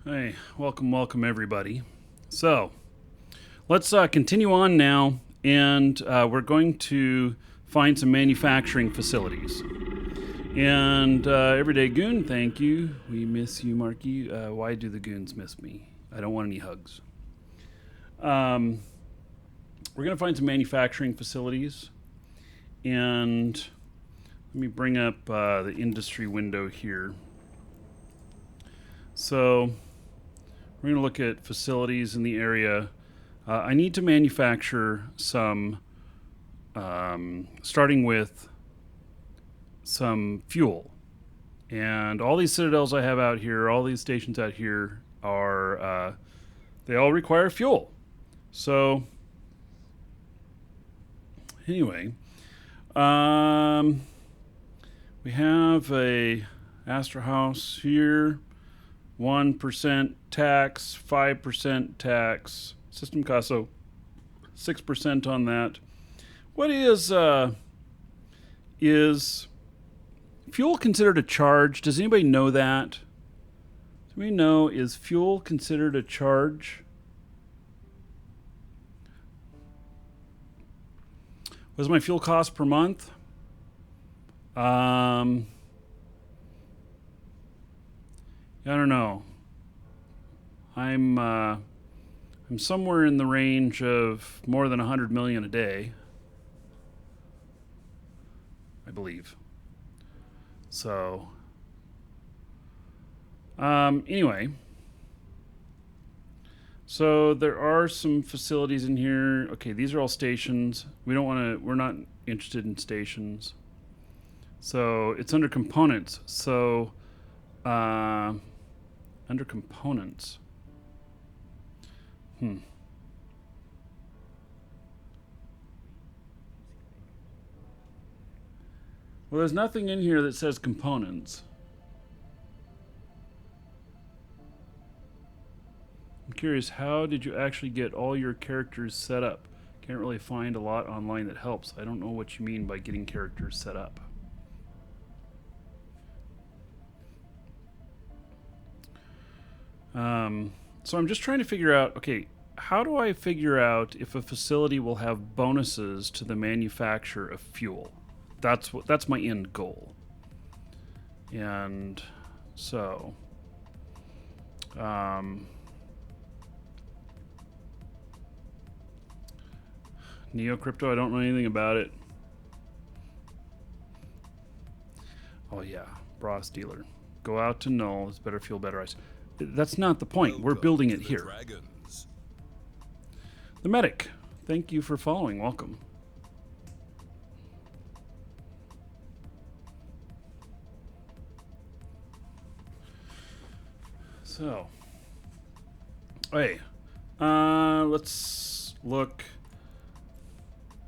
Hey, welcome everybody. So, let's continue on now, and we're going to find some manufacturing facilities. And Everyday Goon, thank you. We miss you, Markee. Why do the goons miss me? I don't want any hugs. We're going to find some manufacturing facilities, and let me bring up the industry window here. So, we're going to look at facilities in the area. I need to manufacture some, starting with some fuel. And all these citadels I have out here, all these stations out here are, they all require fuel. So, anyway, we have a Astra House here. 1% tax, 5% tax, system cost, so 6% on that. What is fuel considered a charge? Does anybody know that? Do we know, is fuel considered a charge? What is my fuel cost per month? I don't know. I'm somewhere in the range of more than 100 million a day, I believe. So, anyway, so there are some facilities in here. Okay, these are all stations. We're not interested in stations. So it's under components. So, under components. Well, there's nothing in here that says components. I'm curious, how did you actually get all your characters set up? Can't really find a lot online that helps. I don't know what you mean by getting characters set up. So I'm just trying to figure out, okay, how do I figure out if a facility will have bonuses to the manufacture of fuel? That's my end goal. And so, Neo Crypto, I don't know anything about it. Oh yeah, Bras dealer. Go out to null. It's better fuel, better ice. That's not the point. We're building it here. Dragons. The medic. Thank you for following. Welcome. So, hey, let's look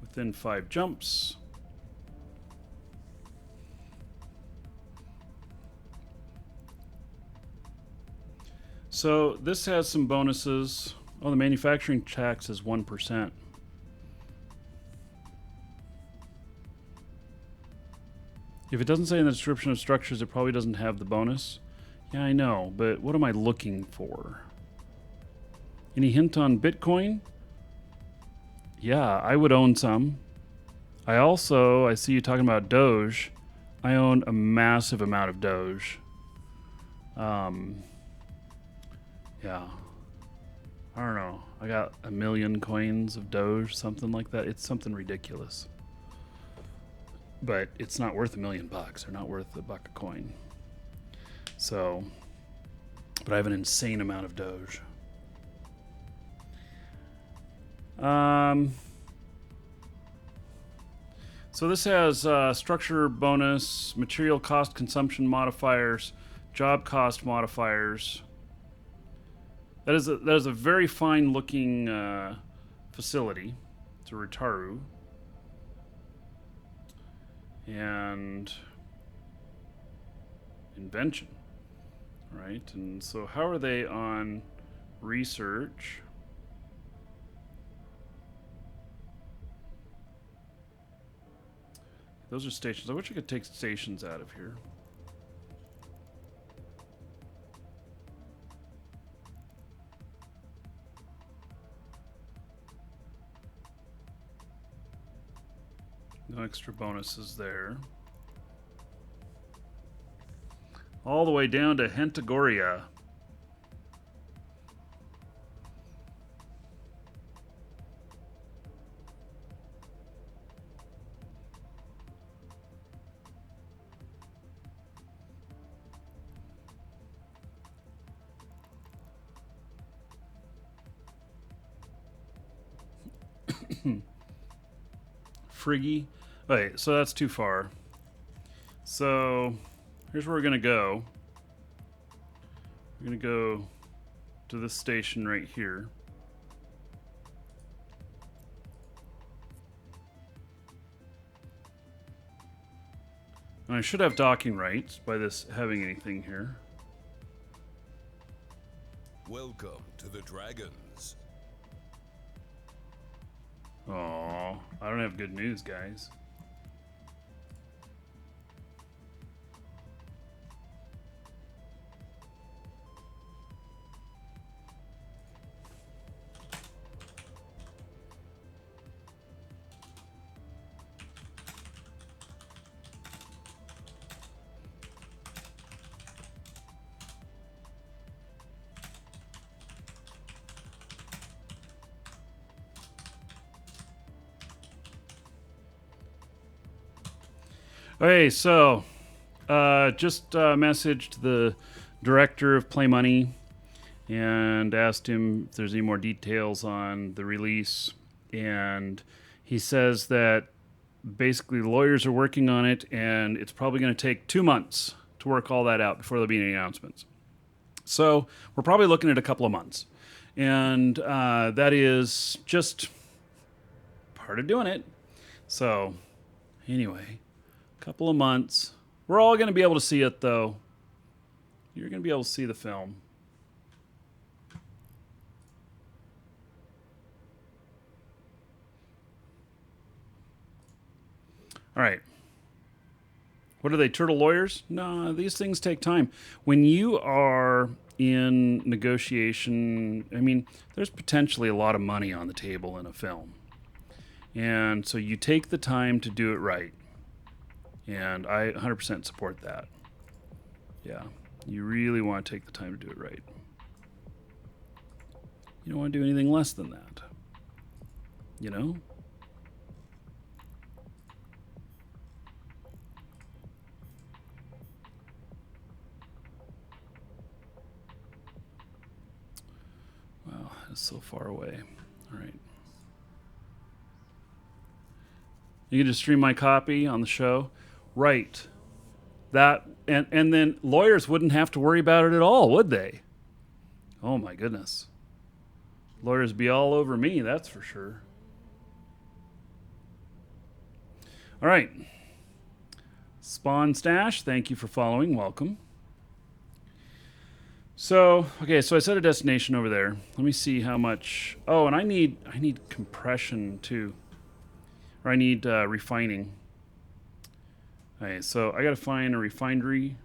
within 5 jumps. So this has some bonuses. Oh, the manufacturing tax is 1%. If it doesn't say in the description of structures, it probably doesn't have the bonus. Yeah, I know, but what am I looking for? Any hint on Bitcoin? Yeah, I would own some. I see you talking about Doge. I own a massive amount of Doge. Yeah. I don't know. I got 1 million coins of Doge, something like that. It's something ridiculous. But it's not worth $1 million. They're not worth $1 a coin. So, but I have an insane amount of Doge. So this has structure bonus, material cost consumption modifiers, job cost modifiers. That is a very fine looking facility. It's a Ritaru. And invention, right? And so how are they on research? Those are stations. I wish I could take stations out of here. No extra bonuses there. All the way down to Hentagoria. Friggy. Okay, so that's too far. So here's where we're gonna go. We're gonna go to this station right here. And I should have docking rights by this having anything here. Welcome to the Dragons. Oh, I don't have good news, guys. Okay, so just messaged the director of Play Money and asked him if there's any more details on the release. And he says that basically the lawyers are working on it and it's probably going to take 2 months to work all that out before there'll be any announcements. So we're probably looking at a couple of months. And that is just part of doing it. So anyway, a couple of months. We're all going to be able to see it, though. You're going to be able to see the film. All right. What are they, turtle lawyers? No, these things take time. When you are in negotiation, I mean, there's potentially a lot of money on the table in a film. And so you take the time to do it right. And I 100% support that. Yeah, you really want to take the time to do it right. You don't want to do anything less than that. You know? Wow, it's so far away. All right. You can just stream my copy on the show. Right. That and then lawyers wouldn't have to worry about it at all, would they? Oh my goodness. Lawyers be all over me, that's for sure. All right. Spawn Stash, thank you for following. Welcome. So, okay, so I set a destination over there. Let me see how much. Oh, and I need compression too. Or I need refining. Okay, so I got to find a refinery.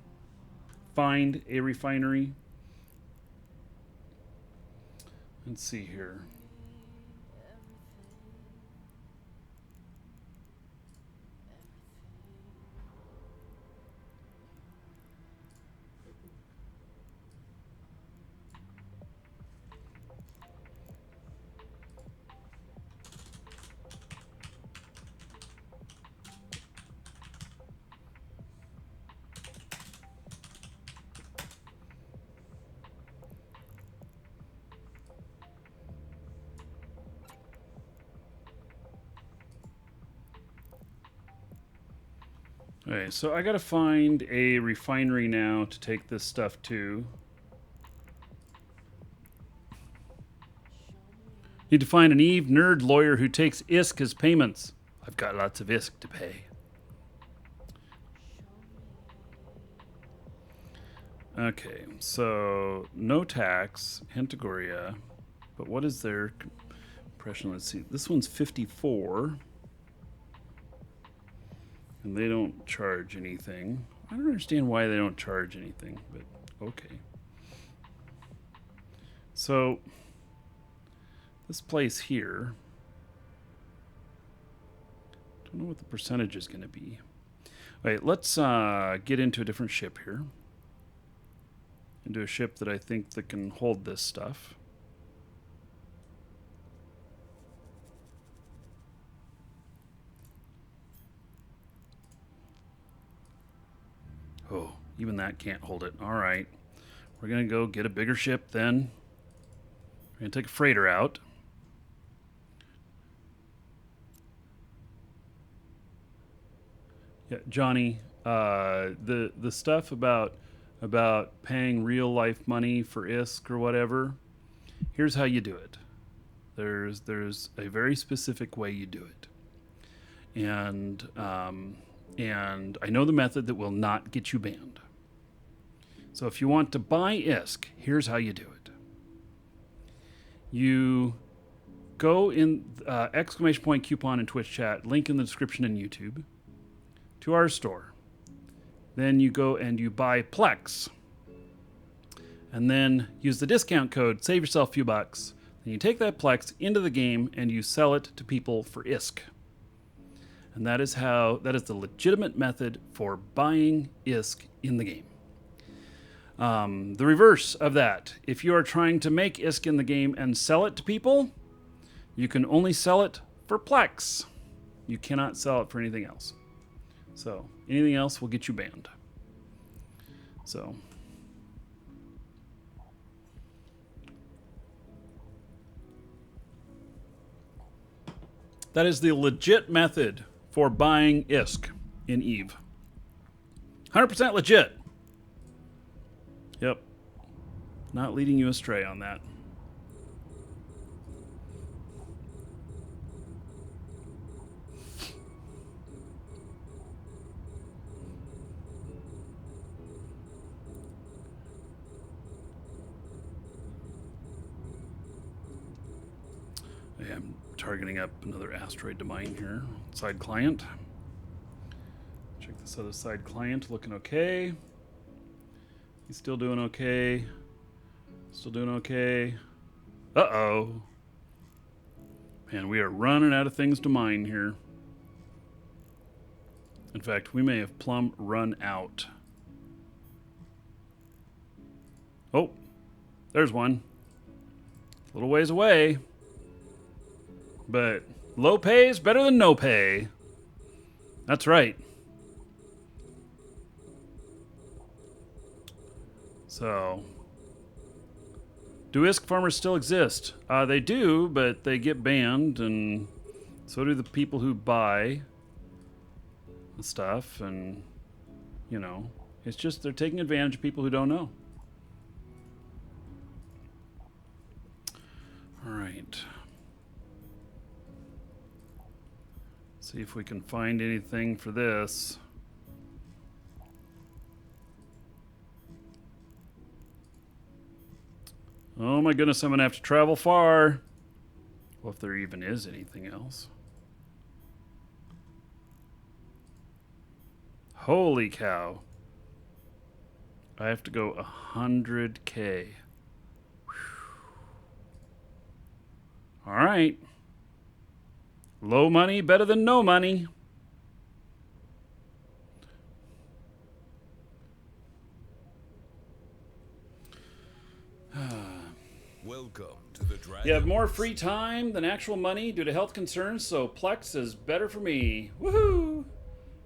Find a refinery. Let's see here. Okay, so I gotta find a refinery now to take this stuff to. Need to find an Eve nerd lawyer who takes ISK as payments. I've got lots of ISK to pay. Okay, so no tax, Hentagoria, but what is their compression? Let's see. This one's 54. And they don't charge anything. I don't understand why they don't charge anything, but okay. So this place here, don't know what the percentage is going to be. All right, let's get into a different ship here. Into a ship that I think that can hold this stuff. Oh, even that can't hold it. All right. We're going to go get a bigger ship then. We're going to take a freighter out. Yeah, Johnny, the stuff about paying real life money for ISK or whatever, here's how you do it. There's a very specific way you do it. And I know the method that will not get you banned. So if you want to buy ISK, here's how you do it. You go in exclamation point coupon in Twitch chat, link in the description in YouTube, to our store. Then you go and you buy Plex. And then use the discount code, save yourself a few bucks. Then you take that Plex into the game and you sell it to people for ISK. And that is the legitimate method for buying ISK in the game. The reverse of that, if you are trying to make ISK in the game and sell it to people, you can only sell it for Plex. You cannot sell it for anything else. So anything else will get you banned. So that is the legit method for buying ISK in EVE. 100% legit. Yep. Not leading you astray on that. I am targeting up another asteroid to mine here. Side client. Check this other side client. Looking okay. He's still doing okay. Still doing okay. Uh-oh. Man, we are running out of things to mine here. In fact, we may have plumb run out. Oh, there's one. A little ways away. But low pay is better than no pay. That's right. So, do ISK farmers still exist? They do, but they get banned, and so do the people who buy the stuff, and, you know, it's just they're taking advantage of people who don't know. All right. See if we can find anything for this. Oh my goodness, I'm gonna have to travel far. Well, if there even is anything else. Holy cow. I have to go 100K. All right. Low money, better than no money. Welcome to the Dragons. You have more free time than actual money due to health concerns, so Plex is better for me. Woohoo!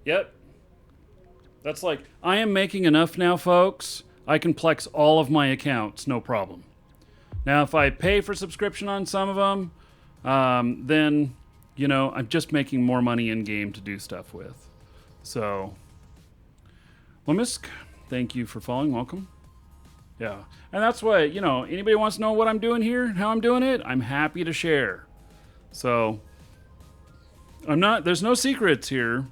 Yep. That's like, I am making enough now, folks. I can Plex all of my accounts, no problem. Now, if I pay for subscription on some of them, then, you know, I'm just making more money in-game to do stuff with. So, Lemisk, thank you for following. Welcome. Yeah. And that's why, you know, anybody wants to know what I'm doing here, how I'm doing it, I'm happy to share. So, there's no secrets here.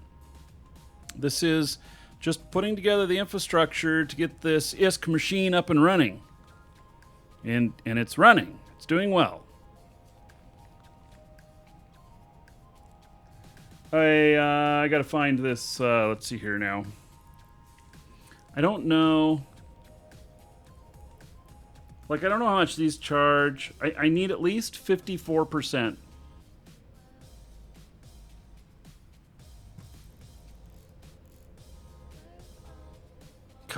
This is just putting together the infrastructure to get this ISK machine up and running. And it's running. It's doing well. I got to find this, let's see here now. I don't know. Like, I don't know how much these charge. I need at least 54%.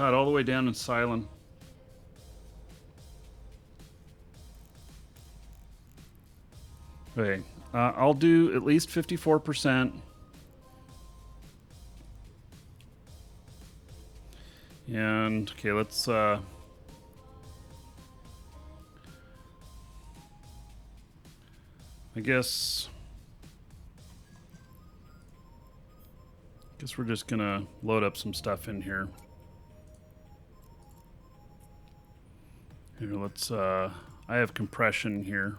God, all the way down in Cylon. Okay, I'll do at least 54%. And, okay, let's, I guess we're just gonna load up some stuff in here. Here, let's, I have compression here.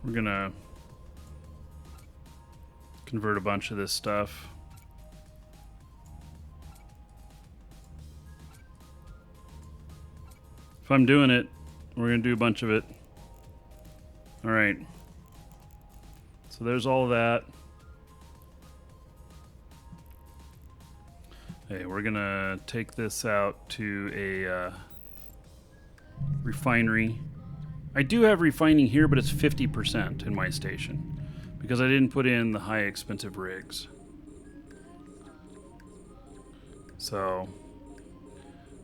We're gonna convert a bunch of this stuff. If I'm doing it, we're gonna do a bunch of it. All right. So there's all of that. Hey, we're gonna take this out to a refinery. I do have refining here, but it's 50% in my station because I didn't put in the high expensive rigs. So,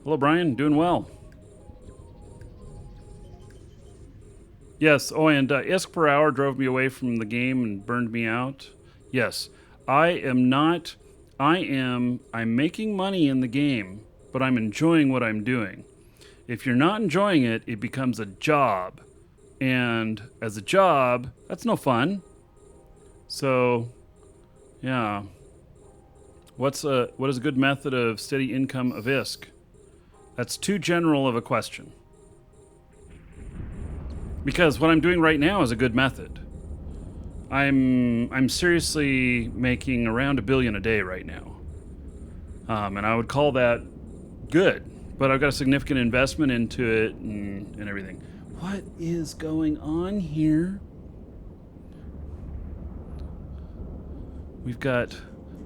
hello Brian, doing well. Yes, oh, and ISK per hour drove me away from the game and burned me out. Yes, I'm making money in the game, but I'm enjoying what I'm doing. If you're not enjoying it, it becomes a job. And as a job, that's no fun. So, yeah. What is a good method of steady income of ISK? That's too general of a question. Because what I'm doing right now is a good method. I'm seriously making around $1 billion a day right now. And I would call that good. But I've got a significant investment into it and everything. What is going on here? We've got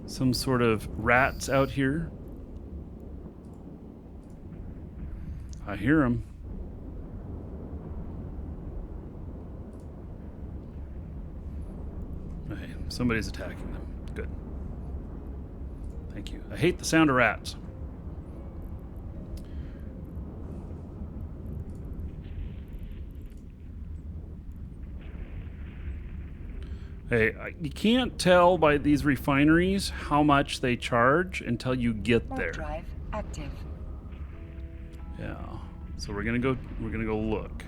some sort of rats out here. I hear them. Okay, somebody's attacking them. Good. Thank you. I hate the sound of rats. Hey, you can't tell by these refineries how much they charge until you get there. Drive active. Yeah. So we're gonna go look.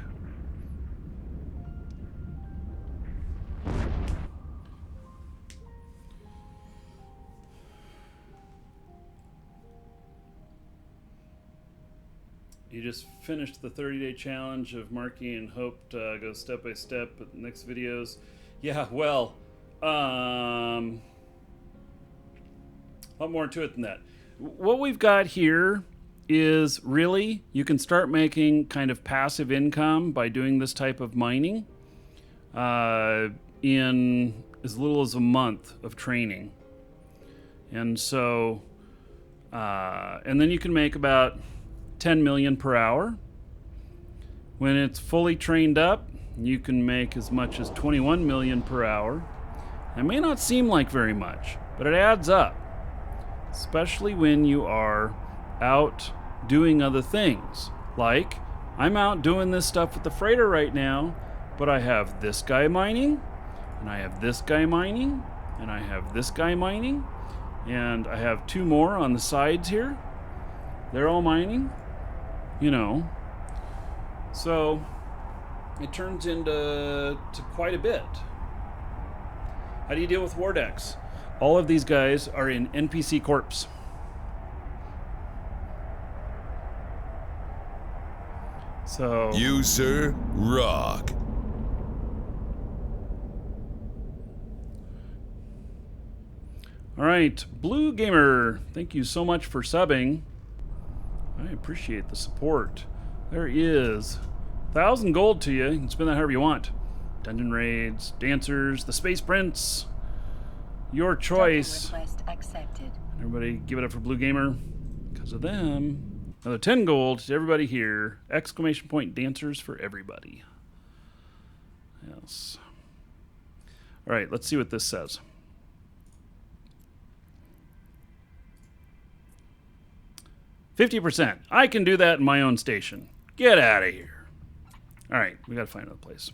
You just finished the 30-day challenge of Markee and hoped go step by step at the next videos. Yeah, well, a lot more to it than that. What we've got here is really, you can start making kind of passive income by doing this type of mining in as little as a month of training. And so, and then you can make about 10 million per hour. When it's fully trained up, you can make as much as 21 million per hour. It may not seem like very much, but it adds up, especially when you are out doing other things. Like, I'm out doing this stuff with the freighter right now, but I have this guy mining, and I have this guy mining, and I have this guy mining, and I have two more on the sides here. They're all mining, you know. So it turns into quite a bit. How do you deal with war decks? All of these guys are in NPC Corps. So You, sir, rock. all right, Blue Gamer, thank you so much for subbing. I appreciate the support. There is 1,000 gold to you. You can spend that however you want. Dungeon raids, dancers, the Space Prince. Your choice. Request accepted. Everybody give it up for Blue Gamer. Because of them, Another 10 gold to everybody here. Exclamation point dancers for everybody. Yes. All right, let's see what this says. "50%. I can do that in my own station. Get out of here." All right, we got to find another place.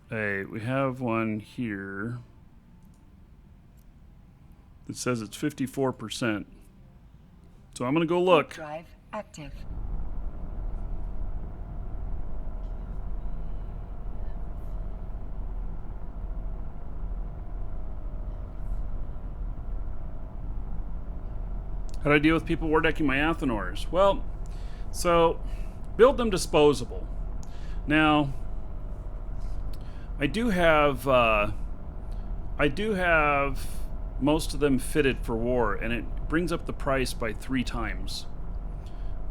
Hey, we have one here that says it's 54%. So I'm going to go look. Drive active. How do I deal with people war decking my Athenors? Well, so build them disposable. Now, I do have most of them fitted for war, and it brings up the price by 3 times.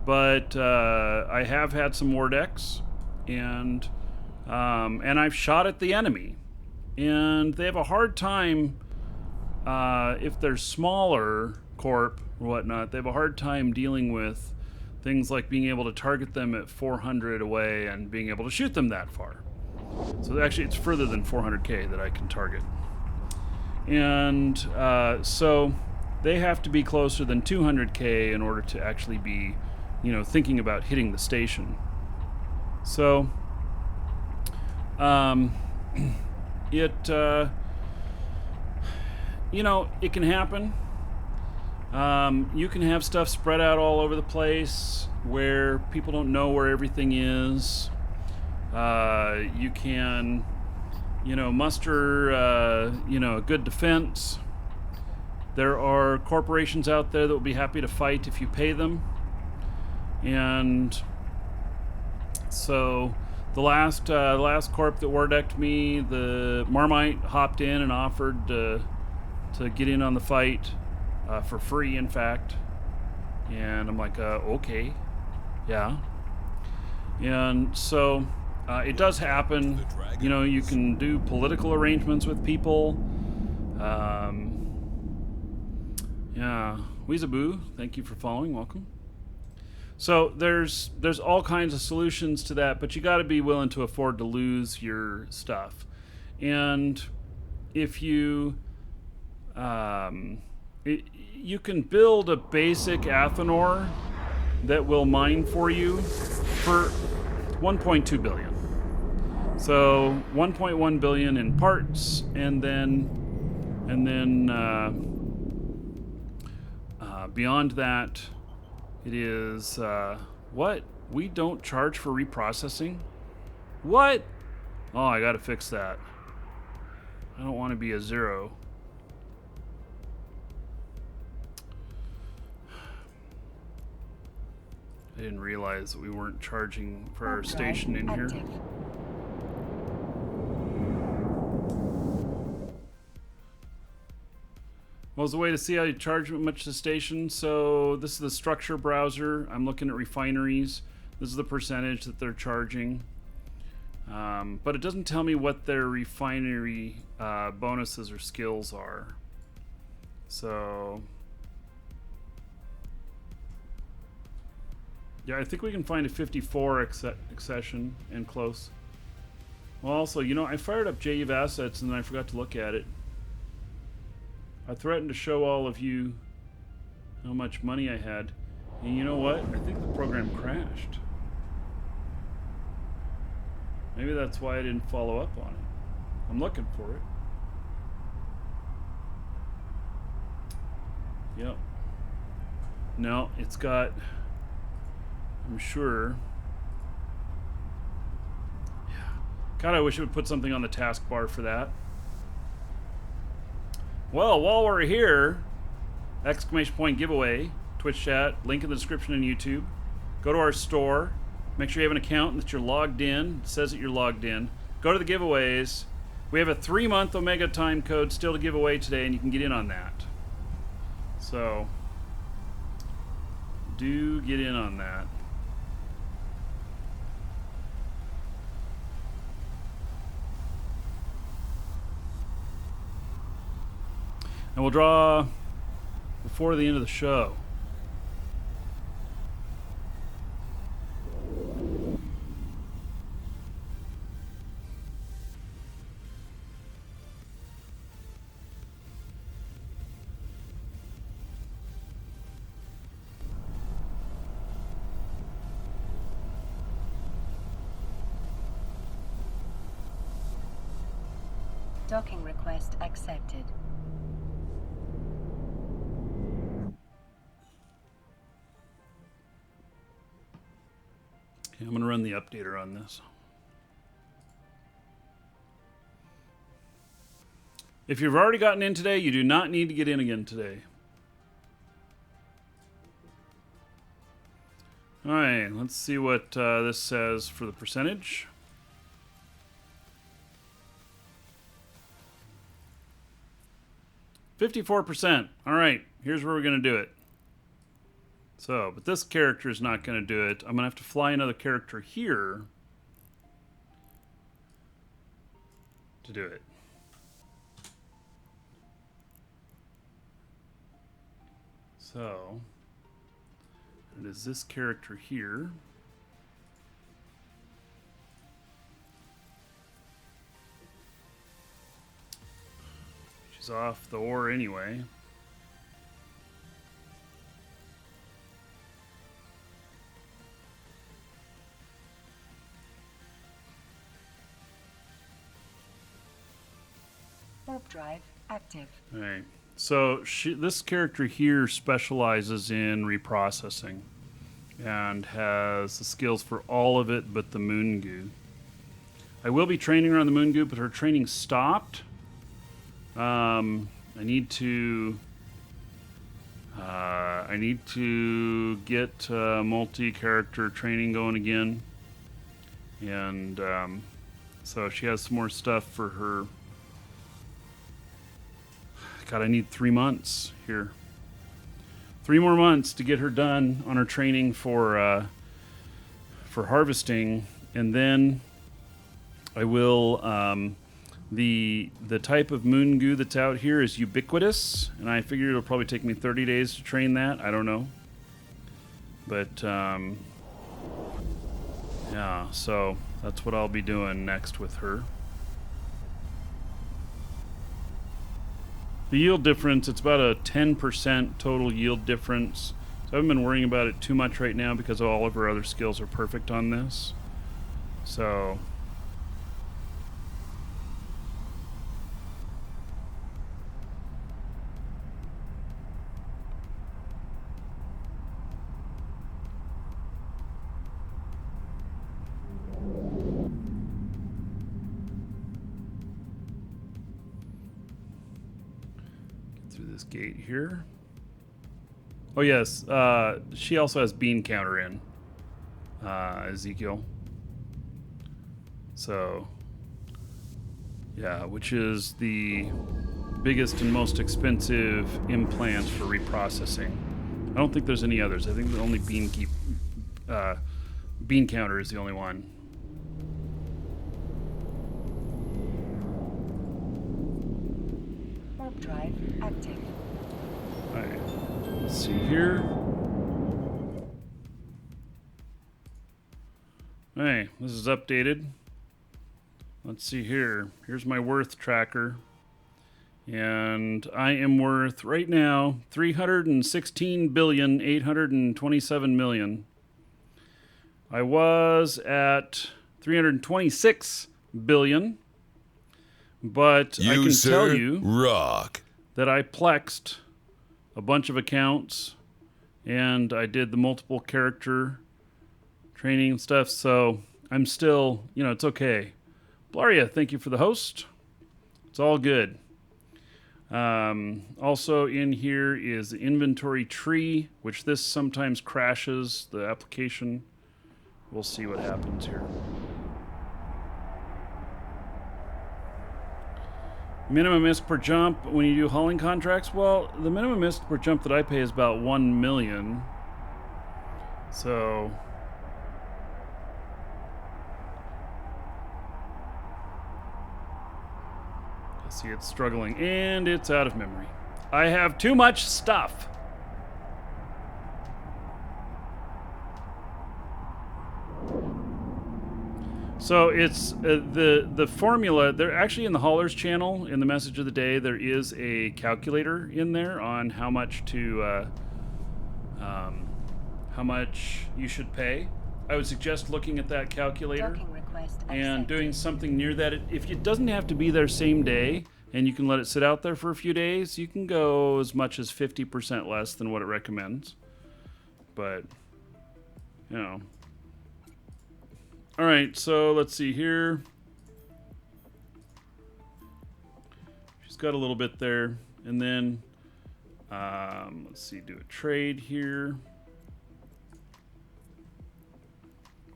But I have had some war decks, and I've shot at the enemy, and they have a hard time if they're smaller corp or whatnot. They have a hard time dealing with things like being able to target them at 400 away and being able to shoot them that far. So actually, it's further than 400k that I can target. And so they have to be closer than 200k in order to actually be, thinking about hitting the station. So it can happen. You can have stuff spread out all over the place where people don't know where everything is. You can, muster, a good defense. There are corporations out there that will be happy to fight if you pay them. And so the last corp that war decked me, the Marmite hopped in and offered to get in on the fight for free, in fact. And I'm like, okay, yeah. And so it does happen. You can do political arrangements with people. Yeah, Weezaboo, thank you for following. Welcome. So there's all kinds of solutions to that, but you got to be willing to afford to lose your stuff. And if you you can build a basic Athenor that will mine for you for 1.2 billion. So 1.1 billion in parts, and then beyond that, it is what? We don't charge for reprocessing? What? Oh, I gotta fix that. I don't want to be a 0. I didn't realize that we weren't charging for our station in here. Well, as a way to see how you charge much the station, so this is the structure browser. I'm looking at refineries. This is the percentage that they're charging. But it doesn't tell me what their refinery bonuses or skills are. So yeah, I think we can find a 54 accession and close. Well, also, I fired up JEV assets and then I forgot to look at it. I threatened to show all of you how much money I had. And you know what? I think the program crashed. Maybe that's why I didn't follow up on it. I'm looking for it. Yep. No, it's got... I'm sure. Yeah. God, I wish it would put something on the taskbar for that. Well, while we're here, exclamation point giveaway. Twitch chat, link in the description on YouTube. Go to our store. Make sure you have an account and that you're logged in. It says that you're logged in. Go to the giveaways. We have a 3-month Omega time code still to give away today, and you can get in on that. So, do get in on that. And we'll draw before the end of the show. Docking request accepted. Okay, I'm going to run the updater on this. If you've already gotten in today, you do not need to get in again today. All right, let's see what this says for the percentage. %. All right, here's where we're going to do it. So, but this character is not going to do it. I'm going to have to fly another character here to do it. So, it is this character here. She's off the ore anyway. Warp drive active. All right. So this character here specializes in reprocessing and has the skills for all of it but the moon goo. I will be training her on the moon goo, but her training stopped. I need to get multi-character training going again, and so she has some more stuff for her. God, I need 3 months here. 3 more months to get her done on her training for harvesting, and then I will. The type of moon goo that's out here is ubiquitous, and I figure it'll probably take me 30 days to train that. I don't know. But, yeah, so that's what I'll be doing next with her. The yield difference, it's about a 10% total yield difference. So I haven't been worrying about it too much right now because all of her other skills are perfect on this. So... this gate here. Oh yes, she also has bean counter in Ezekiel. So yeah, which is the biggest and most expensive implants for reprocessing. I don't think there's any others. I think the only bean counter is the only one. Warp drive active. Alright, let's see here. Hey, this is updated. Let's see here. Here's my worth tracker. And I am worth, right now, $316,827,000,000. I was at 326 billion. But I can tell you rock. That I plexed a bunch of accounts and I did the multiple character training and stuff, so I'm still, it's okay. Blaria, thank you for the host. It's all good. Also in here is the inventory tree, which this sometimes crashes the application. We'll see what happens here. Minimum ISK per jump when you do hauling contracts. Well, the minimum ISK per jump that I pay is about 1 million. So see, it's struggling, and it's out of memory. I have too much stuff. So it's the formula. They're actually in the haulers channel in the message of the day. There is a calculator in there on how much to how much you should pay. I would suggest looking at that calculator Docking request and accepted. doing something near that. If it doesn't have to be there same day, and you can let it sit out there for a few days, you can go as much as 50% less than what it recommends. But, you know. All right, so let's see here. She's got a little bit there. And then, let's see, do a trade here.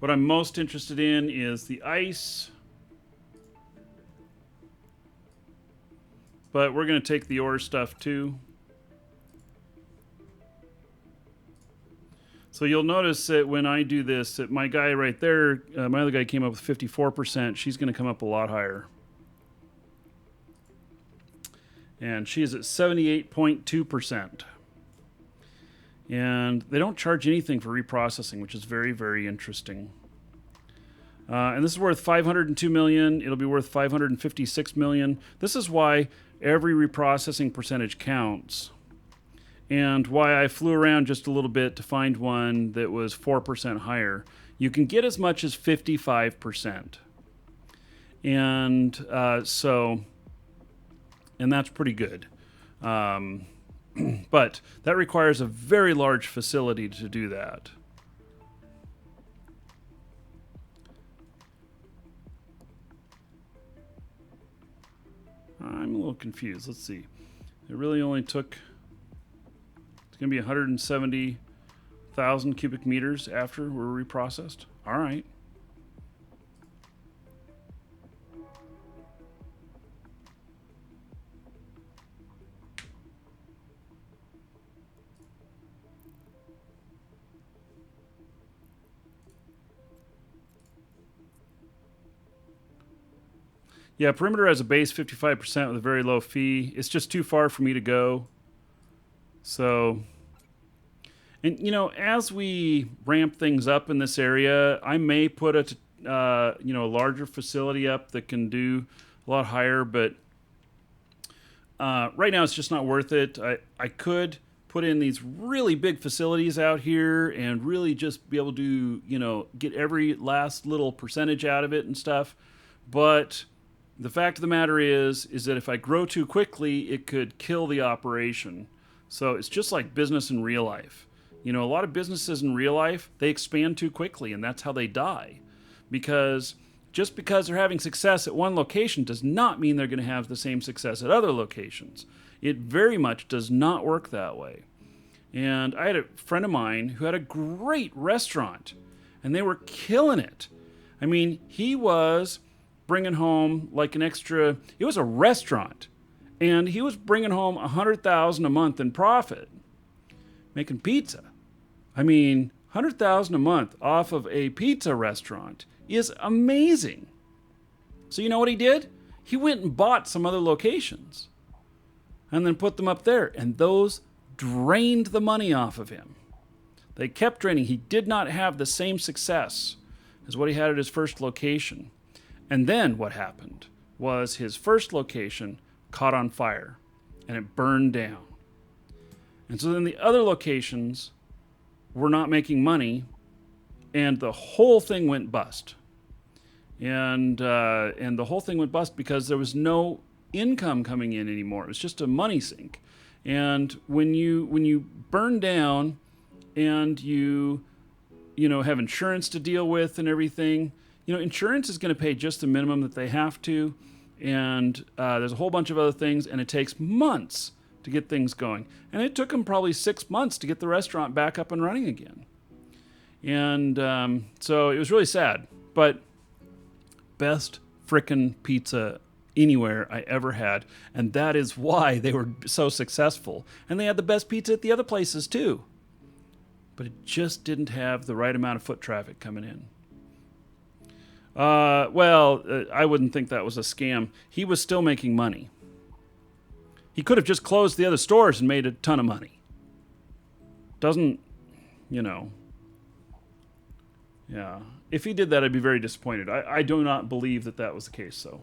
What I'm most interested in is the ice. But we're going to take the ore stuff too. So you'll notice that when I do this, that my guy right there, my other guy came up with 54%. She's going to come up a lot higher. And she is at 78.2%. And they don't charge anything for reprocessing, which is very, very interesting. And this is worth 502 million. It'll be worth 556 million. This is why every reprocessing percentage counts, and why I flew around just a little bit to find one that was 4% higher. You can get as much as 55%, and and that's pretty good. But that requires a very large facility to do that. I'm a little confused. Let's see. It really only took... It's going to be 170,000 cubic meters after we're reprocessed. All right. Yeah, Perimeter has a base 55% with a very low fee. It's just too far for me to go. So, and you know, as we ramp things up in this area, I may put a larger facility up that can do a lot higher, but right now it's just not worth it. I could put in these really big facilities out here and really just be able to, you know, get every last little percentage out of it and stuff. But the fact of the matter is that if I grow too quickly, it could kill the operation. So it's just like business in real life. You know, a lot of businesses in real life, they expand too quickly, and that's how they die. Because just because they're having success at one location does not mean they're going to have the same success at other locations. It very much does not work that way. And I had a friend of mine who had a great restaurant, and they were killing it. I mean, he was bringing home like an extra... It was a restaurant, and he was bringing home $100,000 a month in profit, making pizza. I mean, $100,000 a month off of a pizza restaurant is amazing. So you know what he did? He went and bought some other locations and then put them up there, and those drained the money off of him. They kept draining. He did not have the same success as what he had at his first location. And then what happened was his first location caught on fire and it burned down. And so then the other locations were not making money, and the whole thing went bust. And the whole thing went bust because there was no income coming in anymore. It was just a money sink. And when you burn down and you have insurance to deal with and everything, insurance is going to pay just the minimum that they have to. and there's a whole bunch of other things, and it takes months to get things going. And it took them probably 6 months to get the restaurant back up and running again. And so it was really sad, but best frickin' pizza anywhere I ever had, and that is why they were so successful. And they had the best pizza at the other places too, but it just didn't have the right amount of foot traffic coming in. I wouldn't think that was a scam. He was still making money. He could have just closed the other stores and made a ton of money. Doesn't, yeah. If he did that, I'd be very disappointed. I do not believe that that was the case, though.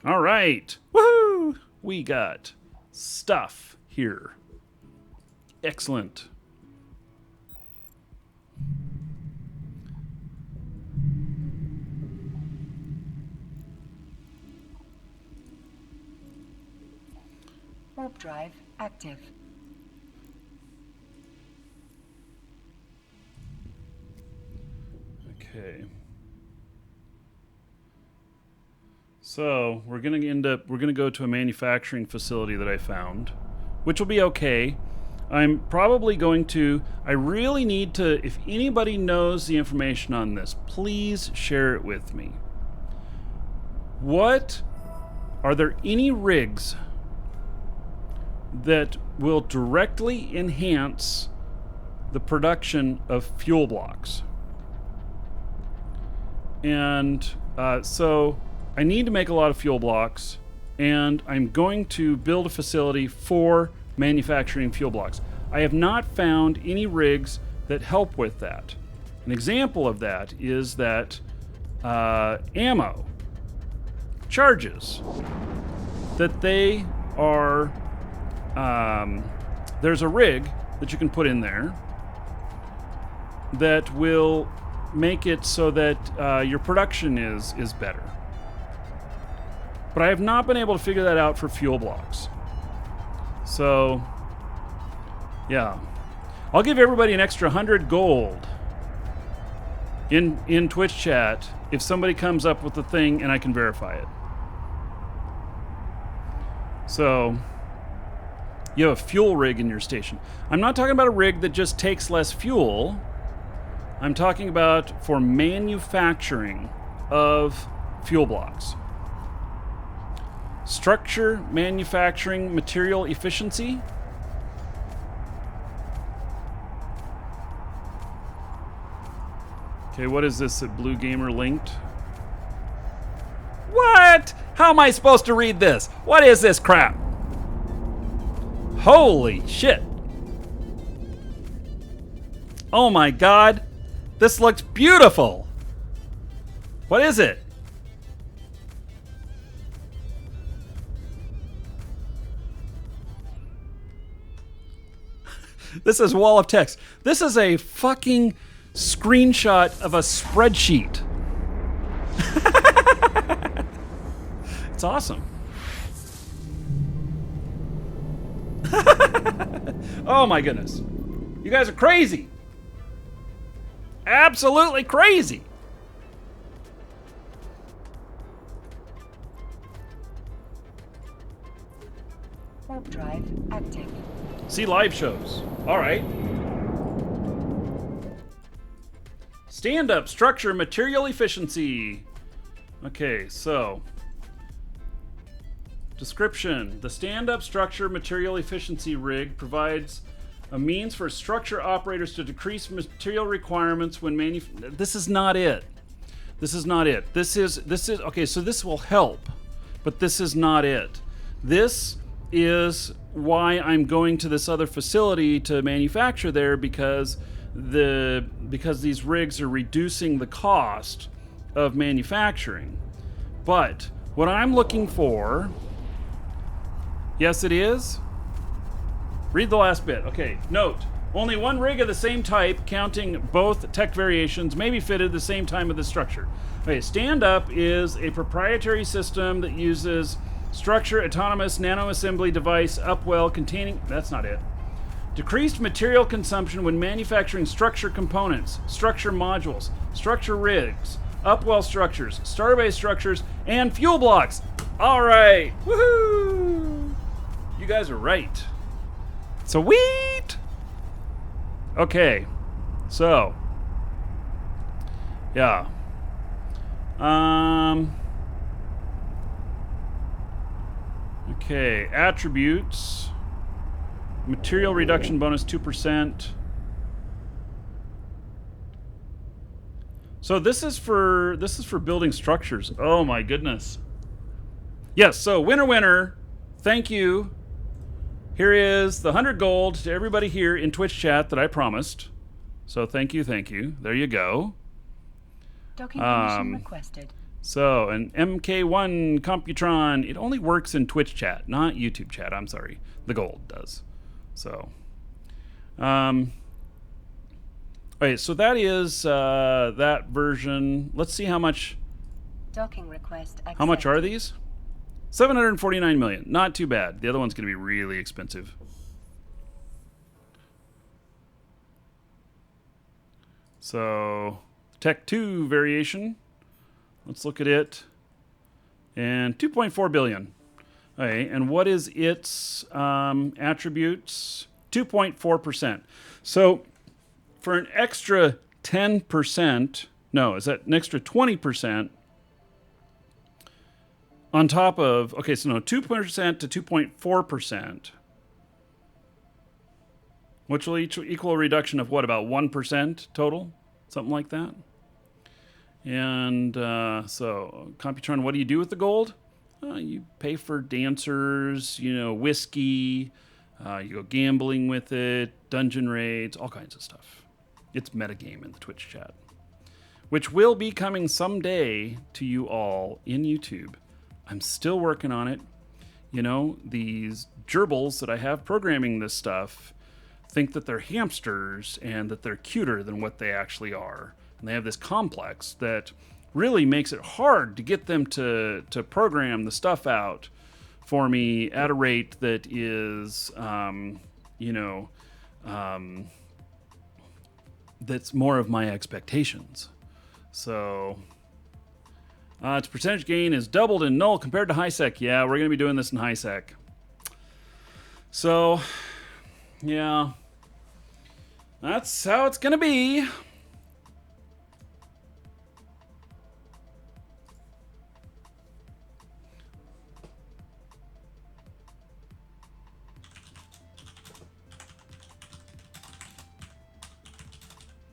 All right. Woohoo! We got stuff here. Excellent. Warp drive active. Okay. So we're gonna go to a manufacturing facility that I found, which will be okay. I'm probably going to, I really need to, if anybody knows the information on this, please share it with me. Are there any rigs that will directly enhance the production of fuel blocks? And so I need to make a lot of fuel blocks, and I'm going to build a facility for manufacturing fuel blocks. I have not found any rigs that help with that. An example of that is that ammo charges, that they are, there's a rig that you can put in there that will make it so that your production is better. But I have not been able to figure that out for fuel blocks. So, yeah. I'll give everybody an extra 100 gold in Twitch chat if somebody comes up with the thing and I can verify it. So, you have a fuel rig in your station. I'm not talking about a rig that just takes less fuel. I'm talking about for manufacturing of fuel blocks. Structure, manufacturing, material efficiency. Okay, what is this at Blue Gamer linked? What? How am I supposed to read this? What is this crap? Holy shit. Oh my god. This looks beautiful. What is it? This is wall of text. This is a fucking screenshot of a spreadsheet. It's awesome. Oh my goodness. You guys are crazy. Absolutely crazy. Warp drive active. See live shows. All right. Stand-up structure, material efficiency. Okay, so description. The stand-up structure material efficiency rig provides a means for structure operators to decrease material requirements when This is not it. This is not it. This is okay, so this will help, but this is not it. This is why I'm going to this other facility to manufacture there, because these rigs are reducing the cost of manufacturing. But what I'm looking for, yes it is. Read the last bit. Okay, note, only one rig of the same type, counting both tech variations, may be fitted at the same time of the structure. Okay, stand up is a proprietary system that uses structure autonomous nanoassembly device Upwell containing, that's not it. Decreased material consumption when manufacturing structure components, structure modules, structure rigs, upwell structures, starbase structures, and fuel blocks. All right. Woohoo! You guys are right. Sweet! Okay. So. Yeah. Okay. Attributes. Material reduction bonus 2%. So this is for building structures. Oh my goodness. Yes, so winner. Thank you. Here is the 100 gold to everybody here in Twitch chat that I promised. So thank you. There you go. Docking permission requested. So an MK1 Computron. It only works in Twitch chat, not YouTube chat. I'm sorry. The gold does. So, okay, so that is that version. Let's see how much. Docking request accepted. How much are these? 749 million. Not too bad. The other one's going to be really expensive. So, Tech 2 variation. Let's look at it. And 2.4 billion. Okay, and what is its attributes? 2.4%. So for an extra 10%, no, is that an extra 20% on top of, okay, so no, 2% to 2.4%, which will equal a reduction of what, about 1% total? Something like that. And so, Computron, what do you do with the gold? You pay for dancers, whiskey, you go gambling with it, dungeon raids, all kinds of stuff. It's metagame in the Twitch chat, which will be coming someday to you all in YouTube. I'm still working on it. These gerbils that I have programming this stuff think that they're hamsters and that they're cuter than what they actually are. And they have this complex that really makes it hard to get them to program the stuff out for me at a rate that is, that's more of my expectations. So, its percentage gain is doubled in null compared to high sec. Yeah, we're going to be doing this in high sec. So, yeah, that's how it's going to be.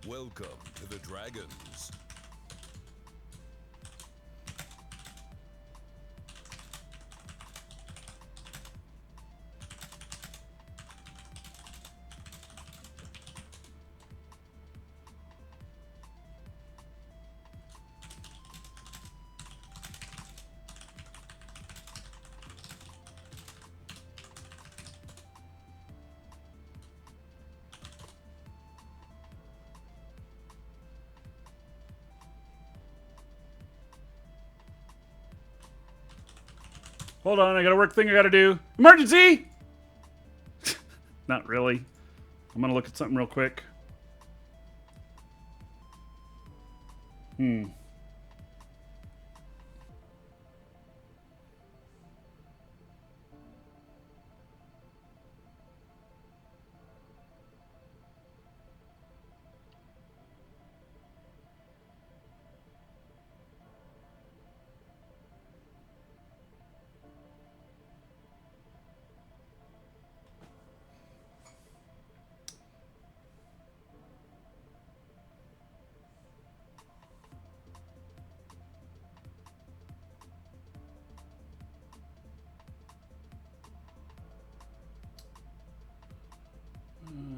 Welcome to the Dragons. Hold on, I got a work thing I got to do. Emergency! Not really. I'm going to look at something real quick.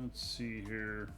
Let's see here.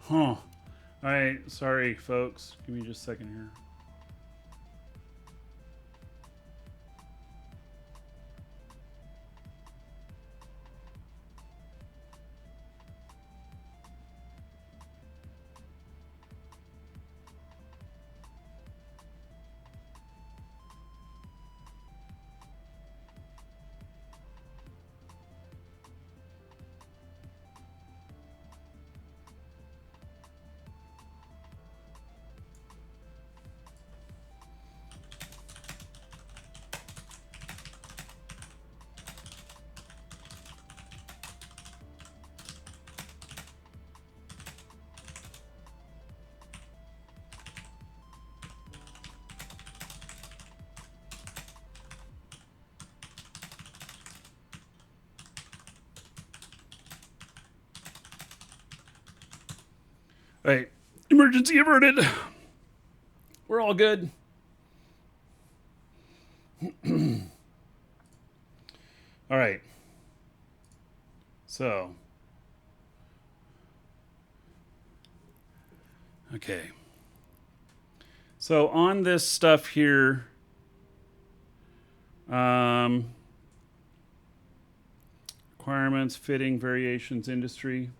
Huh. All right. Sorry, folks. Give me just a second here. All right. Emergency averted. We're all good. All right. So. Okay. So on this stuff here, requirements, fitting, variations, industry.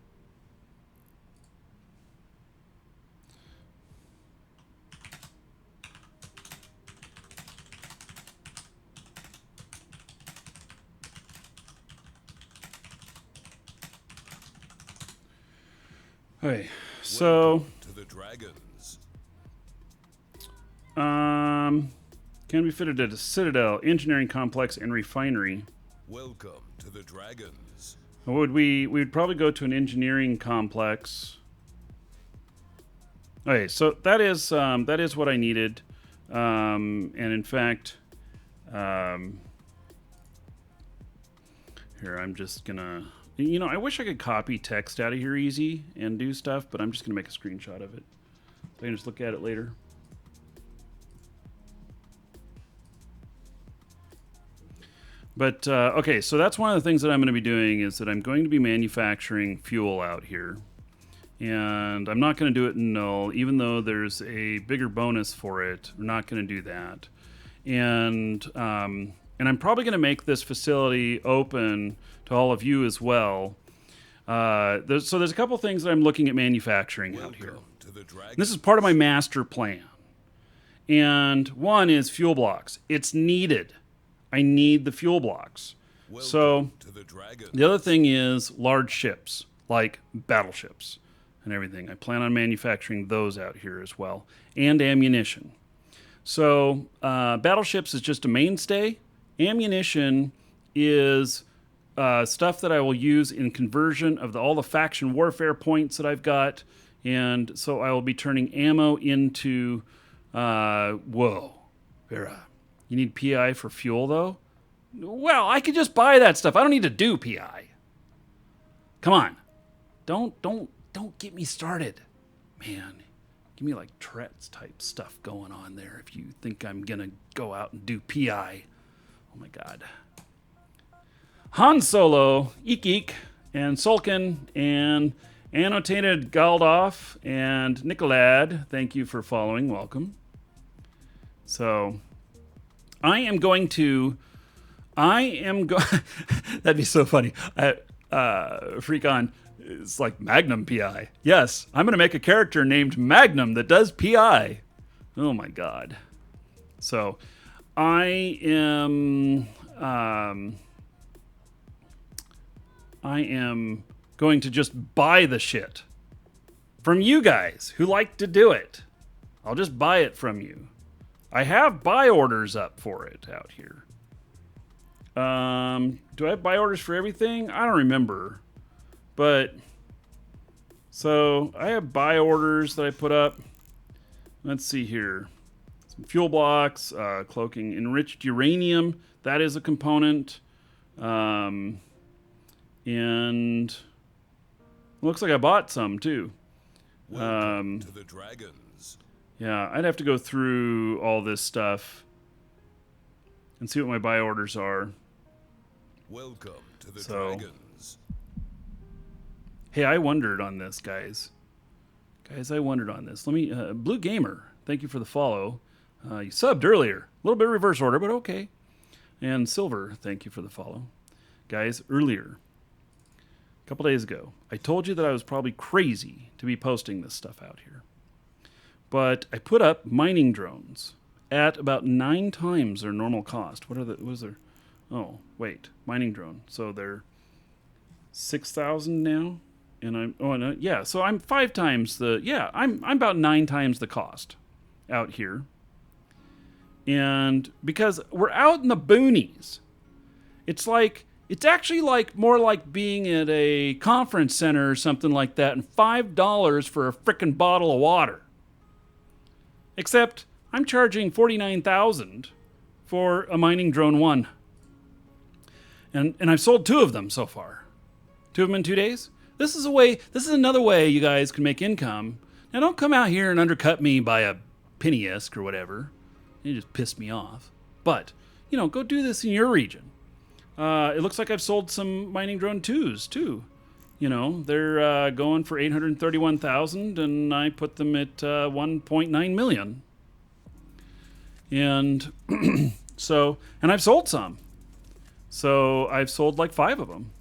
Okay, so Welcome to the Dragons. can be fitted at a citadel, engineering complex, and refinery. Welcome to the Dragons. Would we would probably go to an engineering complex. Okay, so that is what I needed, and in fact, here I'm just gonna, I wish I could copy text out of here easy and do stuff, but I'm just gonna make a screenshot of it so I can just look at it later. But okay, so that's one of the things that I'm going to be doing is that I'm going to be manufacturing fuel out here. And I'm not going to do it in null, even though there's a bigger bonus for it. We're not going to do that. And I'm probably going to make this facility open to all of you as well. There's a couple things that I'm looking at manufacturing out here. To the Dragons. This is part of my master plan. And one is fuel blocks. It's needed. I need the fuel blocks. So to the Dragons. the other thing is large ships, like battleships and everything. I plan on manufacturing those out here as well, and ammunition. So battleships is just a mainstay. Ammunition is stuff that I will use in conversion of all the faction warfare points that I've got. And so I will be turning ammo into... whoa, Vera. You need PI for fuel, though? Well, I could just buy that stuff. I don't need to do PI. Come on. Don't get me started. Man, give me like Tourette's type stuff going on there if you think I'm going to go out and do PI. Oh my God. Han Solo, Eek, and Sulkin, and Annotated Galdoff, and Nicolad, thank you for following. Welcome. So... that'd be so funny. Freak on. It's like Magnum PI. Yes, I'm going to make a character named Magnum that does PI. Oh my God. So I am going to just buy the shit from you guys who like to do it. I'll just buy it from you. I have buy orders up for it out here. Do I have buy orders for everything? I don't remember. But, so I have buy orders that I put up. Let's see here. Some fuel blocks, cloaking, enriched uranium. That is a component. And looks like I bought some too. Welcome to the Dragons. Yeah, I'd have to go through all this stuff and see what my buy orders are. Welcome to the Dragons. Hey, I wondered on this, guys. Guys, I wondered on this. Let me, Blue Gamer, thank you for the follow. You subbed earlier. A little bit of reverse order, but okay. And Silver, thank you for the follow. Guys, earlier, a couple days ago, I told you that I was probably crazy to be posting this stuff out here. But I put up mining drones at about 9 times their normal cost. What was their... Oh, wait. Mining drone. So they're 6,000 now? And I'm... so I'm 5 times the... Yeah, I'm about 9 times the cost out here. And because we're out in the boonies, it's actually like more like being at a conference center or something like that, and $5 for a frickin' bottle of water. Except I'm charging $49,000 for a mining drone 1. And I've sold 2 of them so far. 2 of them in 2 days. This is another way you guys can make income. Now don't come out here and undercut me by a penny ISK or whatever. You just piss me off. But, go do this in your region. It looks like I've sold some mining drone 2s too. They're going for $831,000, and I put them at 1.9 million. And and I've sold some. So I've sold like 5 of them.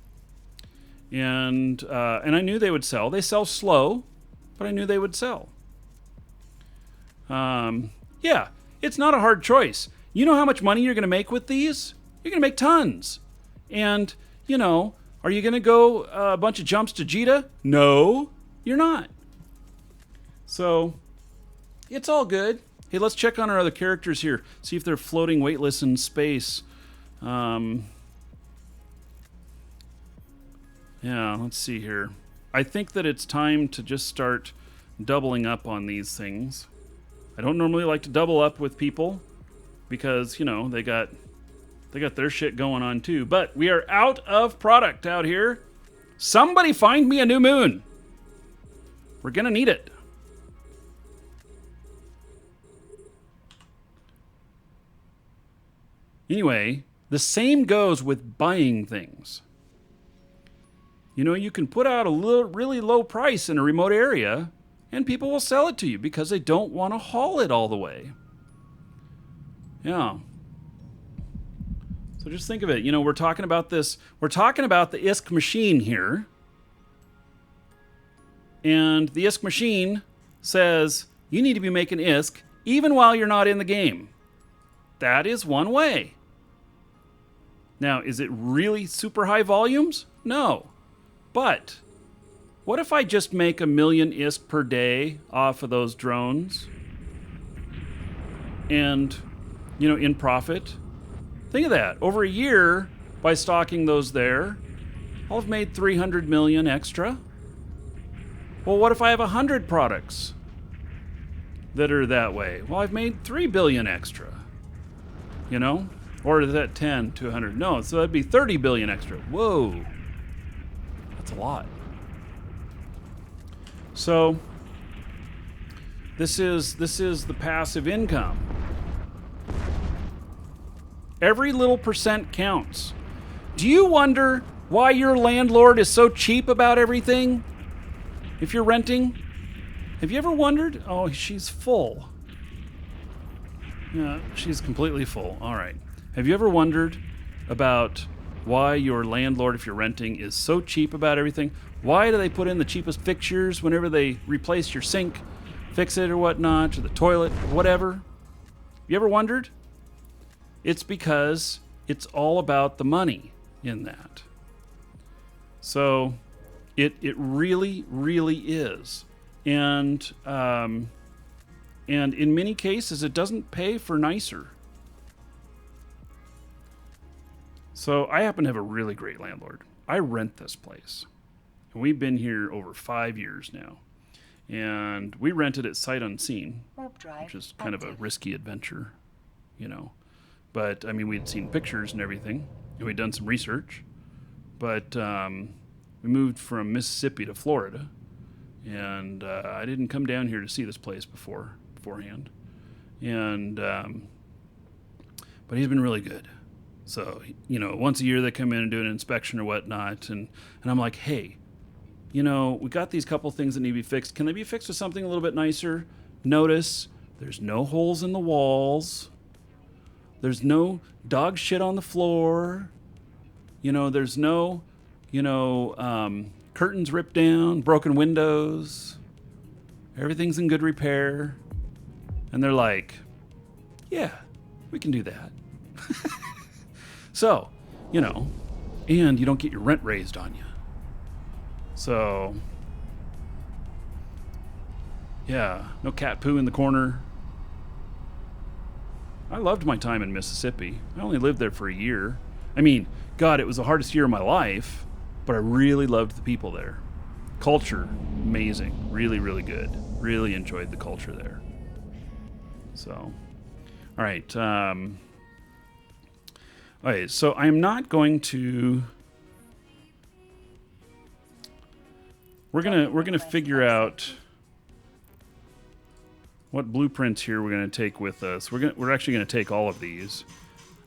And I knew they would sell. They sell slow, but I knew they would sell. Yeah, it's not a hard choice. You know how much money you're going to make with these? You're going to make tons. And, are you going to go a bunch of jumps to Jita? No, you're not. So, it's all good. Hey, let's check on our other characters here. See if they're floating weightless in space. Yeah, let's see here. I think that it's time to just start doubling up on these things. I don't normally like to double up with people because, they got their shit going on too. But we are out of product out here. Somebody find me a new moon. We're going to need it. Anyway, the same goes with buying things. You can put out a really low price in a remote area and people will sell it to you because they don't want to haul it all the way. Yeah. So just think of it. We're talking about this. We're talking about the ISK machine here. And the ISK machine says you need to be making ISK even while you're not in the game. That is one way. Now, is it really super high volumes? No. But what if I just make 1 million ISK per day off of those drones? And, in profit? Think of that. Over a year, by stocking those there, I'll have made 300 million extra. Well, what if I have 100 products that are that way? Well, I've made 3 billion extra. Or is that 10 to 100? No, so that'd be 30 billion extra. Whoa. That's a lot. So, this is the passive income. Every little percent counts. Do you wonder why your landlord is so cheap about everything? If you're renting? Have you ever wondered? Oh, she's full. Yeah, she's completely full. All right. Have you ever wondered about why your landlord, if you're renting, is so cheap about everything? Why do they put in the cheapest fixtures whenever they replace your sink, fix it or whatnot, or the toilet, or whatever? You ever wondered? It's because it's all about the money in that. So it really, really is. And in many cases, it doesn't pay for nicer. So I happen to have a really great landlord. I rent this place. And we've been here over 5 years now. And we rented it sight unseen, which is kind of a risky adventure, But, we'd seen pictures and everything, and we'd done some research. But we moved from Mississippi to Florida, and I didn't come down here to see this place beforehand. And but he's been really good. So, once a year they come in and do an inspection or whatnot, and I'm like, hey, you know, we got these couple things that need to be fixed. Can they be fixed with something a little bit nicer? Notice there's no holes in the walls. There's no dog shit on the floor. You know, there's no, curtains ripped down, broken windows. Everything's in good repair. And they're like, yeah, we can do that. So, you know, and you don't get your rent raised on you. So, yeah, no cat poo in the corner. I loved my time in Mississippi. I only lived there for a year. I mean, God, it was the hardest year of my life, but I really loved the people there. Culture, amazing. Really, really good. Really enjoyed the culture there. So, all right. Okay, so I'm not going to... We're gonna figure out what blueprints here we're gonna take with us. We're actually gonna take all of these.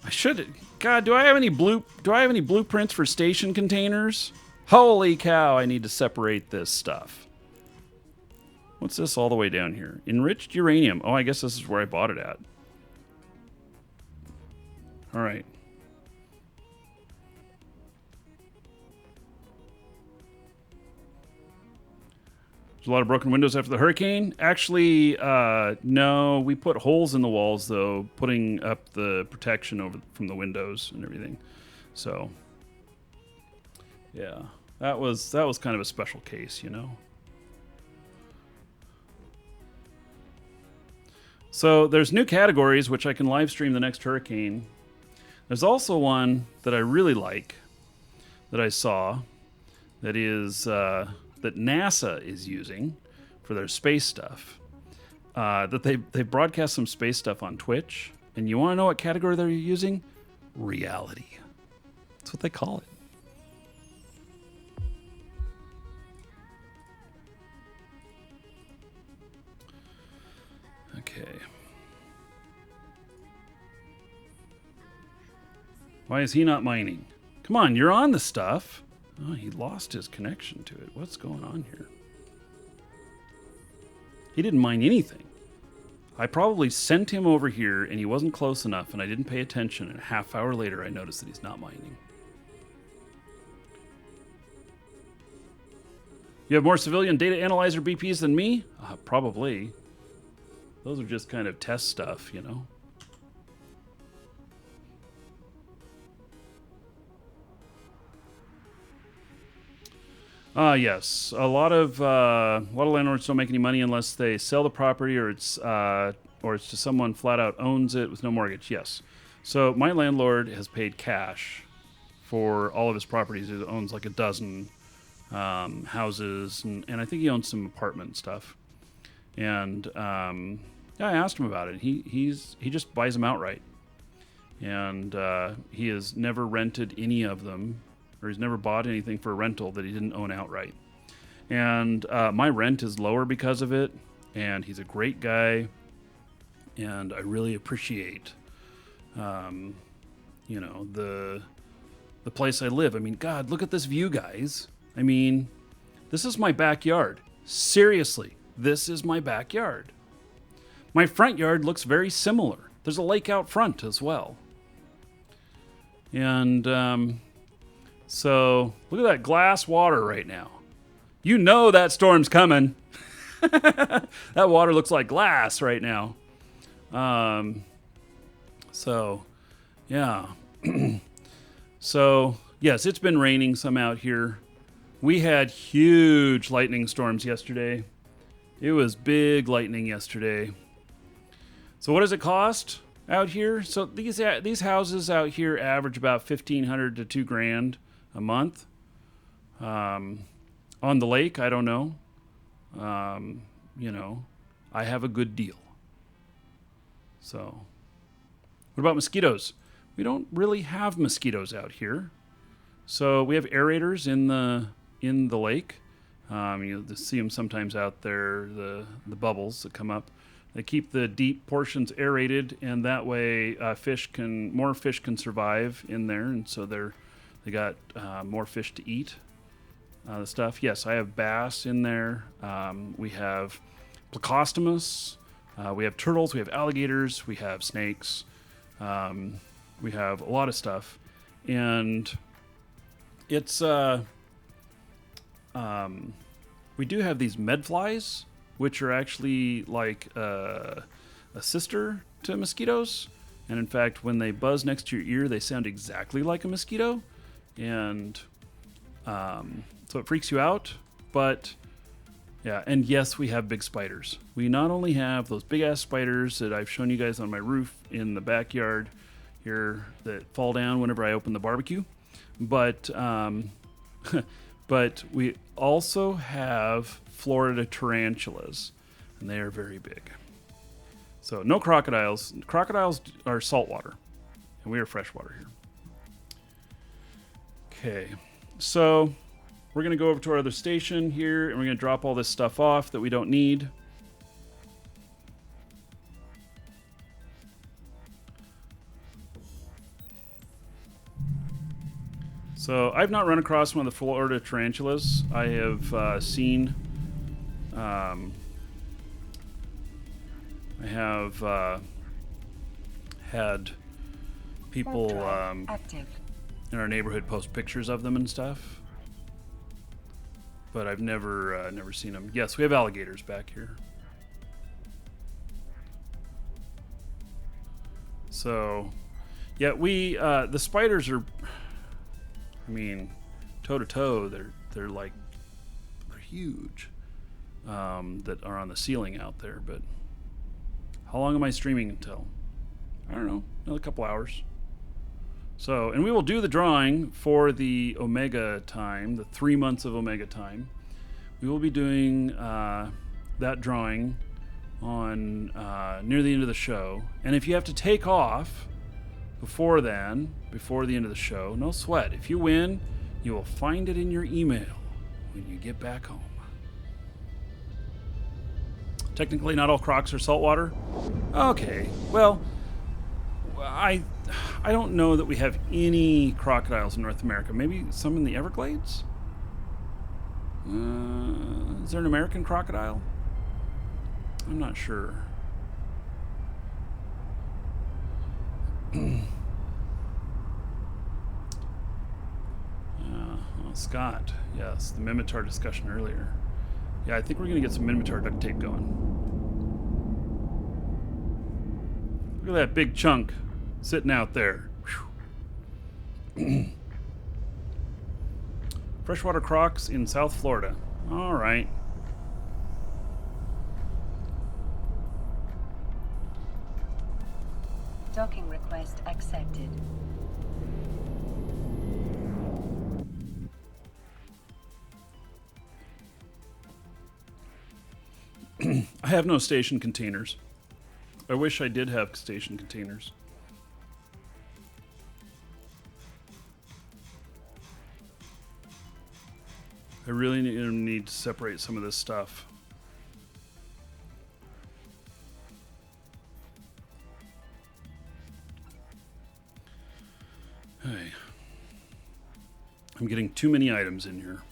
I should. God, do I have any blueprints for station containers? Holy cow! I need to separate this stuff. What's this all the way down here? Enriched uranium. Oh, I guess this is where I bought it at. All right. There's a lot of broken windows after the hurricane. Actually, no. We put holes in the walls, though, putting up the protection from the windows and everything. So, yeah, that was kind of a special case, you know. So there's new categories, which I can live stream the next hurricane. There's also one that I really like that I saw that is... that NASA is using for their space stuff. That they broadcast some space stuff on Twitch. And you want to know what category they're using? Reality. That's what they call it. Okay. Why is he not mining? Come on, you're on the stuff. Oh, he lost his connection to it. What's going on here? He didn't mine anything. I probably sent him over here and he wasn't close enough and I didn't pay attention, and a half hour later I noticed that he's not mining. You have more civilian data analyzer BPs than me? Probably. Those are just kind of test stuff, you know? Yes. A lot of landlords don't make any money unless they sell the property or it's to someone flat out owns it with no mortgage. Yes. So my landlord has paid cash for all of his properties. He owns like a dozen houses, and I think he owns some apartment stuff. And yeah, I asked him about it. He just buys them outright, and he has never rented any of them. Or he's never bought anything for a rental that he didn't own outright. And my rent is lower because of it. And he's a great guy. And I really appreciate, you know, the place I live. I mean, God, look at this view, guys. I mean, this is my backyard. Seriously, this is my backyard. My front yard looks very similar. There's a lake out front as well. And... so, look at that glass water right now. You know that storm's coming. That water looks like glass right now. So, yeah. So, yes, it's been raining some out here. We had huge lightning storms yesterday. It was big lightning yesterday. So what does it cost out here? So these houses out here average about $1,500 to $2,000 a month. On the lake, I don't know. You know, I have a good deal. So, what about mosquitoes? We don't really have mosquitoes out here. So we have aerators in the lake. You see them sometimes out there, the bubbles that come up. They keep the deep portions aerated, and that way more fish can survive in there, and so they got more fish to eat. the stuff. Yes, I have bass in there. We have Plecostomus. We have turtles. We have alligators. We have snakes. We have a lot of stuff. And it's... we do have these medflies, which are actually like a sister to mosquitoes. And in fact, when they buzz next to your ear, they sound exactly like a mosquito. And so it freaks you out. But yeah, and yes, we have big spiders. We not only have those big ass spiders that I've shown you guys on my roof in the backyard here that fall down whenever I open the barbecue, but but we also have Florida tarantulas, and they are very big. So no crocodiles. Crocodiles are saltwater, and we are freshwater here. Okay, so we're going to go over to our other station here, and we're going to drop all this stuff off that we don't need. So I've not run across one of the Florida tarantulas. I have seen... I have had people in our neighborhood post pictures of them and stuff, but I've never seen them. Yes, we have alligators back here. So, yeah, we the spiders are. I mean, toe to toe, they're huge. That are on the ceiling out there, but. How long am I streaming until? I don't know, another couple hours. So, and we will do the drawing for the Omega time, the 3 months of Omega time. We will be doing that drawing on near the end of the show. And if you have to take off before then, before the end of the show, no sweat. If you win, you will find it in your email when you get back home. Technically, not all crocs are saltwater. Okay, well, I don't know that we have any crocodiles in North America. Maybe some in the Everglades? Is there an American crocodile? I'm not sure. Scott, yes, the Minotaur discussion earlier. Yeah, I think we're going to get some Minotaur duct tape going. Look at that big chunk sitting out there. Freshwater crocs in South Florida. All right. Docking request accepted. I have no station containers. I wish I did have station containers. I really need to separate some of this stuff. Hey. I'm getting too many items in here.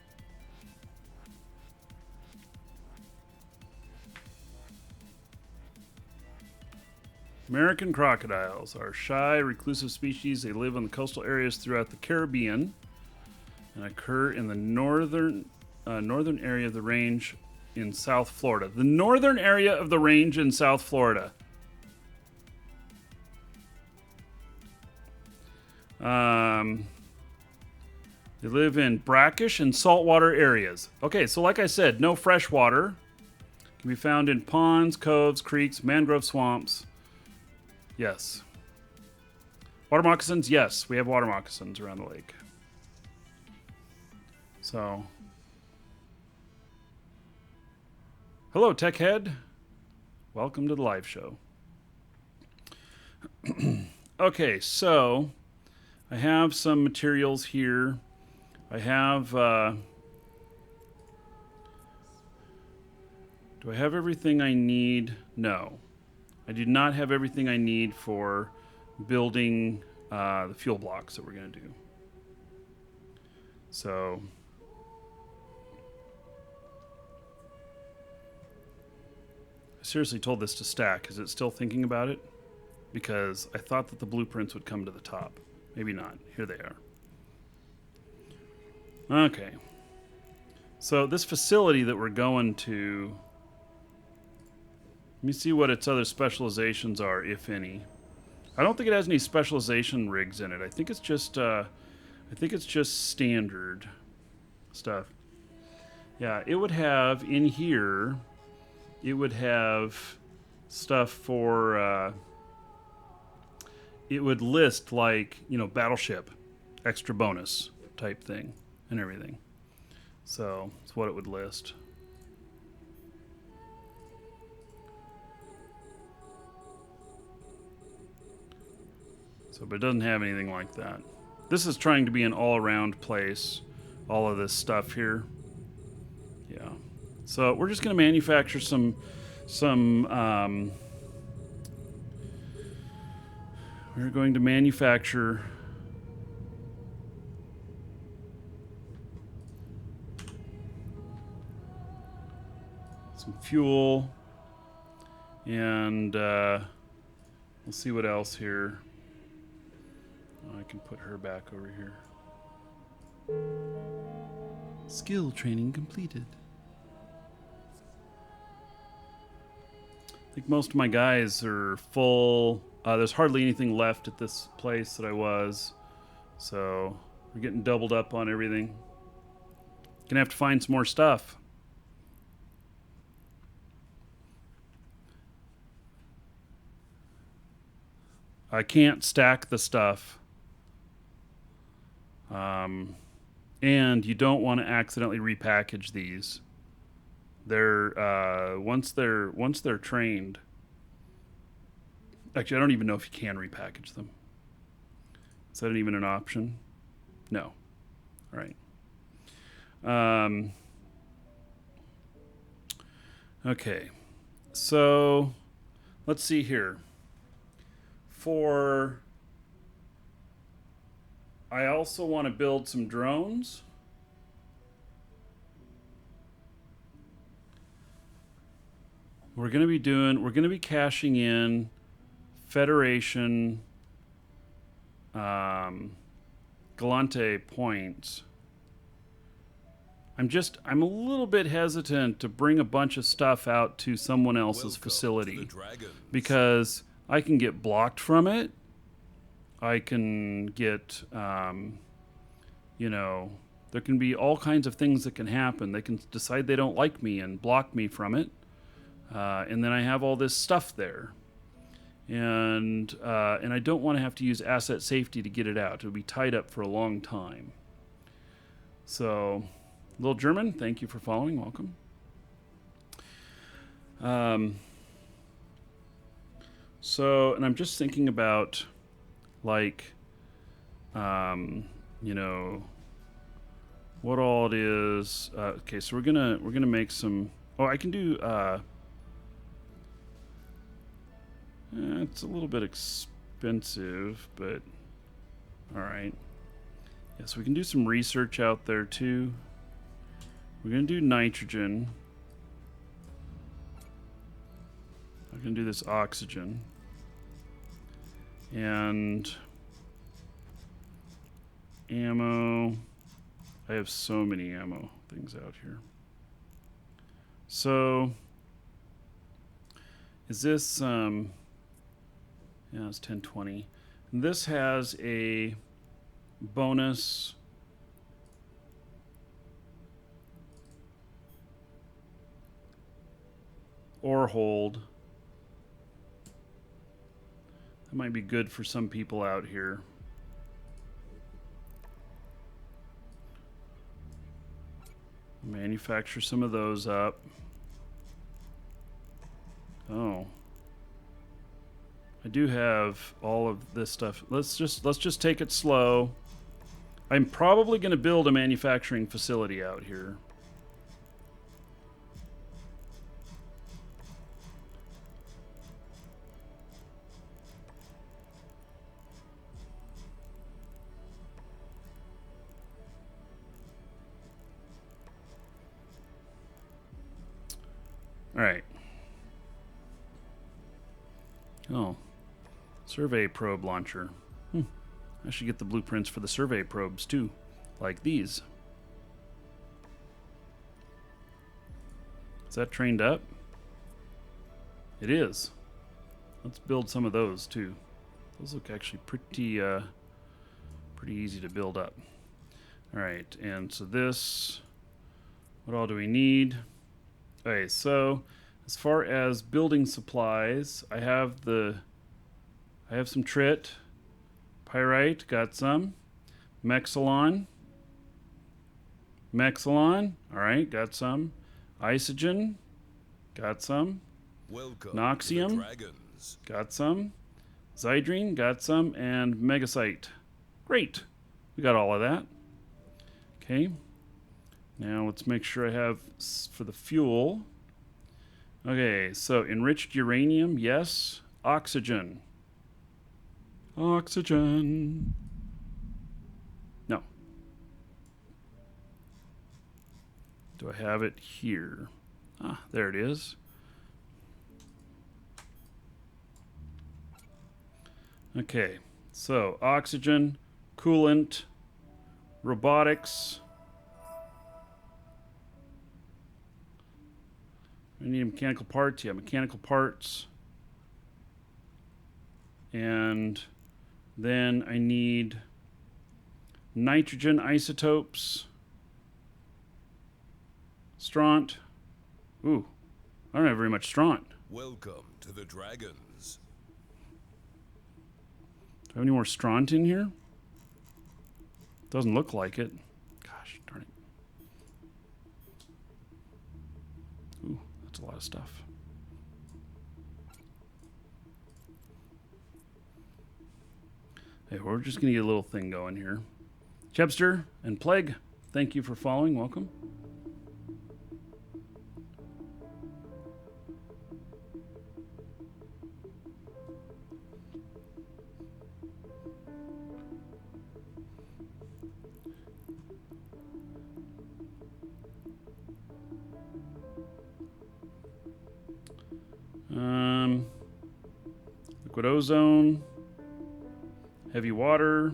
American crocodiles are shy, reclusive species. They live in the coastal areas throughout the Caribbean and occur in the northern area of the range in South Florida. The northern area of the range in South Florida. They live in brackish and saltwater areas. Okay, so like I said, no fresh water. Can be found in ponds, coves, creeks, mangrove swamps. Yes. Water moccasins? Yes, we have water moccasins around the lake. So. Hello, Tech Head. Welcome to the live show. Okay, so I have some materials here. I have... do I have everything I need? No. I do not have everything I need for building the fuel blocks that we're going to do. So, I seriously told this to stack. Is it still thinking about it? Because I thought that the blueprints would come to the top. Maybe not. Here they are. Okay. So this facility that we're going to... Let me see what its other specializations are, if any. I don't think it has any specialization rigs in it. I think it's just standard stuff. Yeah, it would have in here, it would have stuff for, it would list like, you know, battleship, extra bonus type thing and everything. So that's what it would list. So, but it doesn't have anything like that. This is trying to be an all-around place. All of this stuff here. Yeah. So we're just going to manufacture we're going to manufacture some fuel, and we'll see what else here. I can put her back over here. Skill training completed. I think most of my guys are full. There's hardly anything left at this place that I was. So we're getting doubled up on everything. Gonna have to find some more stuff. I can't stack the stuff. And you don't want to accidentally repackage these. They're once they're trained. Actually, I don't even know if you can repackage them. Is that even an option? No. All right. Okay. So let's see here. I also want to build some drones. We're going to be cashing in Federation Galante points. I'm a little bit hesitant to bring a bunch of stuff out to someone else's facility because I can get blocked from it. I can get, you know, there can be all kinds of things that can happen. They can decide they don't like me and block me from it. And then I have all this stuff there. And I don't want to have to use asset safety to get it out. It'll be tied up for a long time. So, Little German, thank you for following. Welcome. So, and I'm just thinking about, like, you know, what all it is. Okay, so we're gonna make some. Oh, I can do. It's a little bit expensive, but all right. Yeah, so we can do some research out there too. We're gonna do nitrogen. I'm gonna do this oxygen. And ammo. I have so many ammo things out here. So is this yeah, it's 1020. And this has a bonus ore hold. That might be good for some people out here. Manufacture some of those up. Oh. I do have all of this stuff. Let's just take it slow. I'm probably going to build a manufacturing facility out here. All right. Oh, survey probe launcher. I should get the blueprints for the survey probes too, like these. Is that trained up? It is. Let's build some of those too. Those look actually pretty easy to build up. All right, and so this, what all do we need? Okay, so as far as building supplies, I have some trit, pyrite, got some, mexilon, all right, got some, isogen, got some, Welcome Noxium. to the Dragons. got some, Zydrine, got some, and megasite. Great, we got all of that. Okay, now let's make sure I have for the fuel. Okay, so enriched uranium, yes. Oxygen. Oxygen. No. Do I have it here? Ah, there it is. Okay, so oxygen, coolant, robotics. I need mechanical parts. Yeah, mechanical parts. And then I need nitrogen isotopes. Stront. Ooh, I don't have very much stront. Welcome to the Dragons. Do I have any more stront in here? Doesn't look like it. Gosh, darn it. Ooh, that's a lot of stuff. Hey, we're just going to get a little thing going here. Chebster and Plague, thank you for following. Welcome. Liquid ozone, heavy water.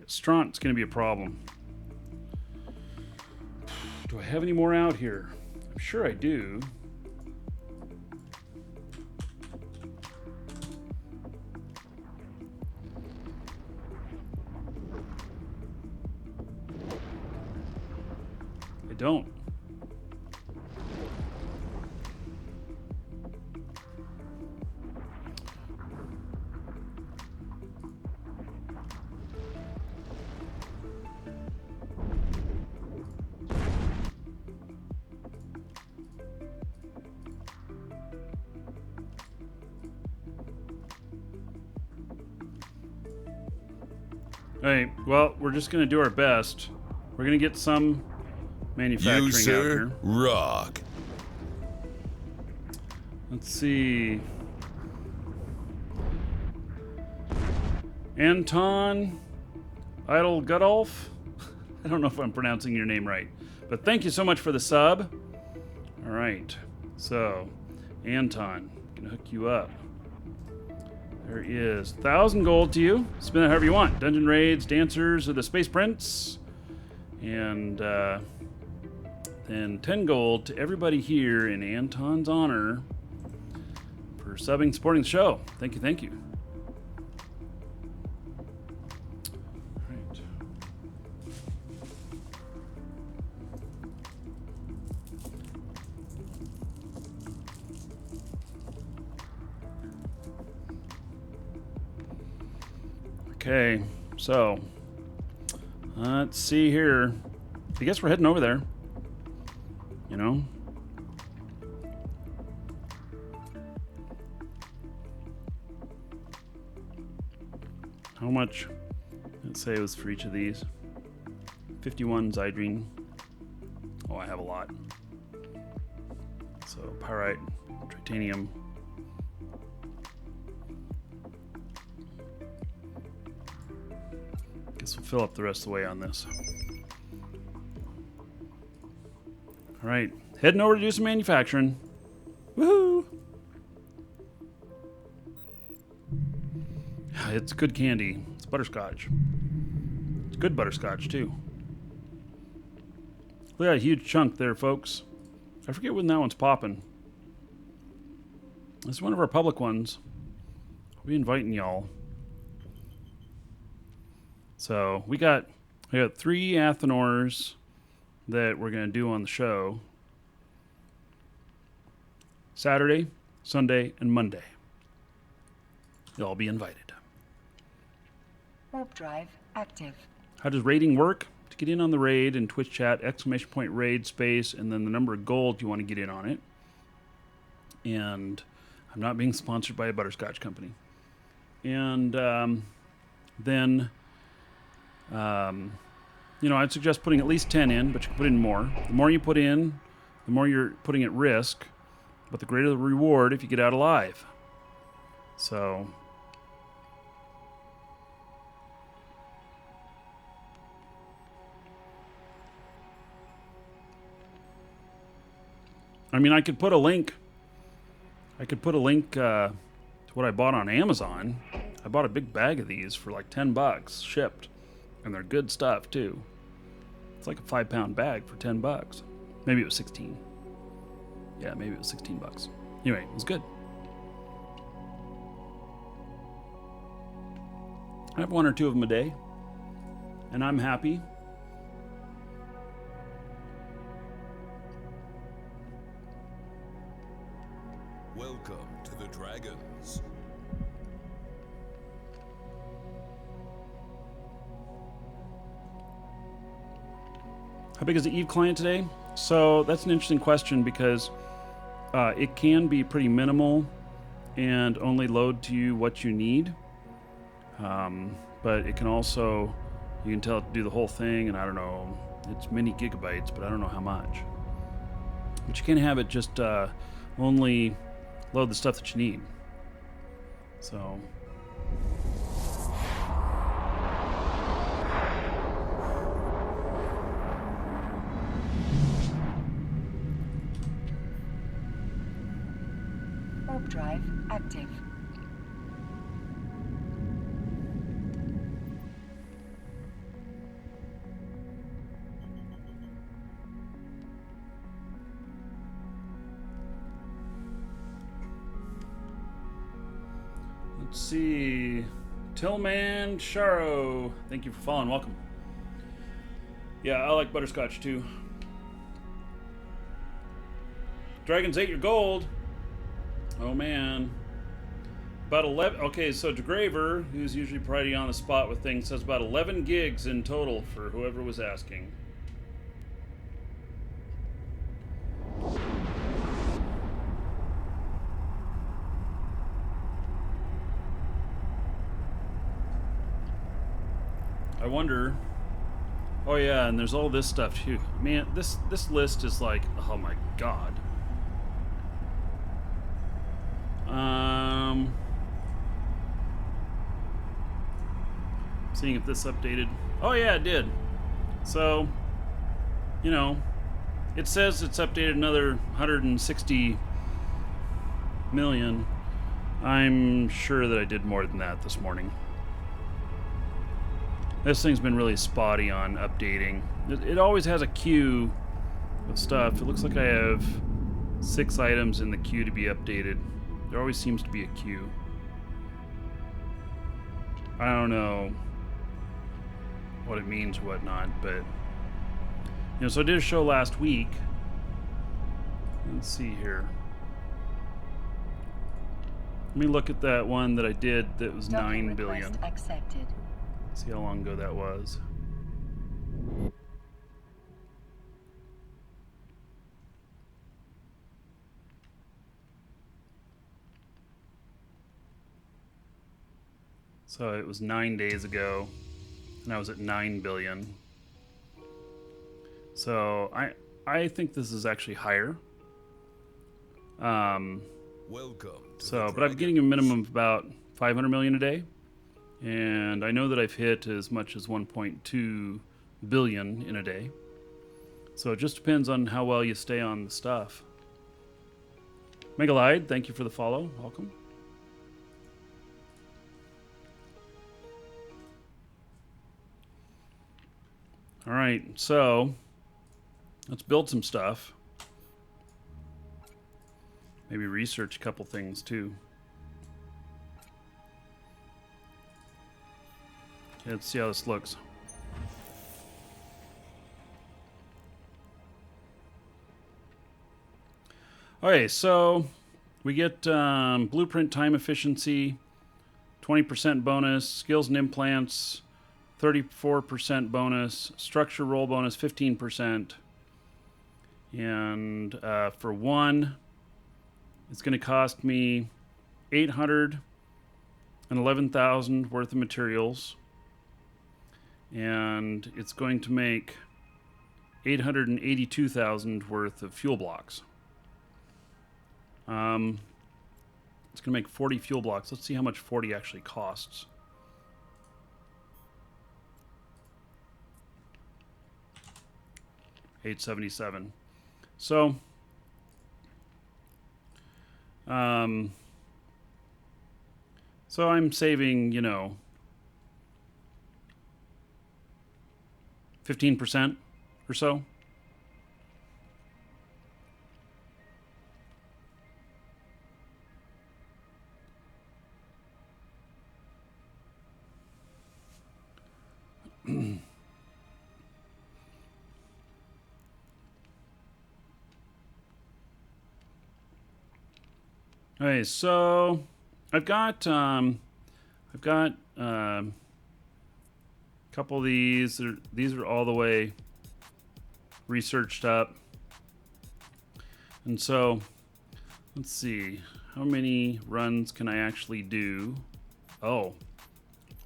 Stront's going to be a problem. Do I have any more out here? I'm sure I do. I don't. Hey, well, we're just going to do our best. We're going to get some manufacturing You, out sir, here. rock. Let's see. Anton Idle Gutolf. I don't know if I'm pronouncing your name right, but thank you so much for the sub. All right, so Anton, gonna hook you up. There is 1,000 gold to you. Spend it however you want. Dungeon raids, dancers, or the Space Prince, and then 10 gold to everybody here in Anton's honor for subbing, supporting the show. Thank you, thank you. All right. Okay, so let's see here. I guess we're heading over there. You know? How much? Let's say it was for each of these. 51 Zydrine. Oh, I have a lot. So pyrite, titanium. Guess we'll fill up the rest of the way on this. All right, heading over to do some manufacturing. Woohoo! It's good candy. It's butterscotch. It's good butterscotch, too. Look at that huge chunk there, folks. I forget when that one's popping. This is one of our public ones. We'll be inviting y'all. So we got 3 Athenors that we're going to do on the show. Saturday, Sunday, and Monday. You'll all be invited. Warp drive active. How does raiding work? To get in on the raid in Twitch chat, !raid space, and then the number of gold you want to get in on it. And I'm not being sponsored by a butterscotch company. And then, I'd suggest putting at least 10 in, but you can put in more. The more you put in, the more you're putting at risk, but the greater the reward if you get out alive. So, I mean, I could put a link. To what I bought on Amazon. I bought a big bag of these for like $10 shipped, and they're good stuff too. It's like a 5-pound bag for $10. Maybe it was 16. Yeah, maybe it was $16. Anyway, it was good. I have 1 or 2 of them a day, and I'm happy. Welcome to the Dragons. How big is the Eve client today? So that's an interesting question because it can be pretty minimal and only load to you what you need. But it can also, you can tell it to do the whole thing, and I don't know, it's many gigabytes, but I don't know how much. But you can have it just only load the stuff that you need. So Warp drive active. let's see. Tillman Sharo, thank you for following. Welcome. Yeah, I like butterscotch too. Dragons ate your gold. Oh man. About 11. Okay, so DeGraver, who's usually pretty on the spot with things, says about 11 gigs in total for whoever was asking. I wonder. Oh yeah, and there's all this stuff too. Man, this list is like, oh my god. Seeing if this updated. Oh yeah, it did. So, it says it's updated another 160 million. I'm sure that I did more than that this morning. This thing's been really spotty on updating. It always has a queue of stuff. It looks like I have 6 items in the queue to be updated. There always seems to be a queue. I don't know what it means or whatnot, but so I did a show last week. Let's see here. Let me look at that one that I did that was Docking 9 billion. request accepted. See how long ago that was. So it was 9 days ago, and I was at 9 billion. So I think this is actually higher. Welcome. To But I'm getting a minimum of about 500 million a day, and I know that I've hit as much as 1.2 billion in a day. So it just depends on how well you stay on the stuff. Megalide, thank you for the follow. Welcome. All right, so let's build some stuff. Maybe research a couple things too. Okay, let's see how this looks. Okay, so we get blueprint time efficiency, 20% bonus, skills and implants, 34% bonus, structure roll bonus, 15%. And for one, it's going to cost me 811,000 worth of materials. And it's going to make 882,000 worth of fuel blocks. It's going to make 40 fuel blocks. Let's see how much 40 actually costs. $877. So, so I'm saving, 15% or so. Okay, so I've got a couple of these. These are all the way researched up, and so let's see how many runs can I actually do. Oh,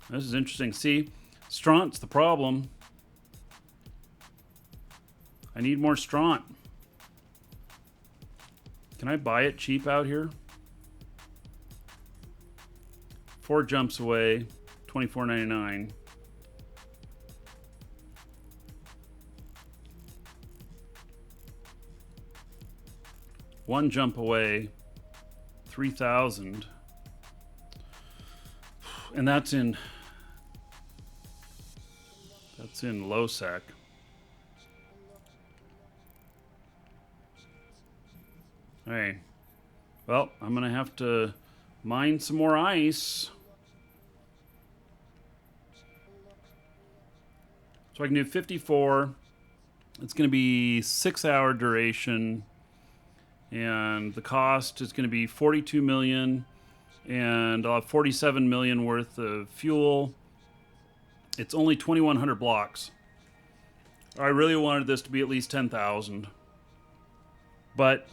this is interesting. See, Straunt's the problem. I need more Straunt. Can I buy it cheap out here? 4 jumps away, $24.99. One jump away, 3,000. And that's in low sec. Hey, well, I'm gonna have to mine some more ice. So I can do 54. It's going to be 6-hour duration, and the cost is going to be 42 million, and I'll have 47 million worth of fuel. It's only 2,100 blocks. I really wanted this to be at least 10,000, but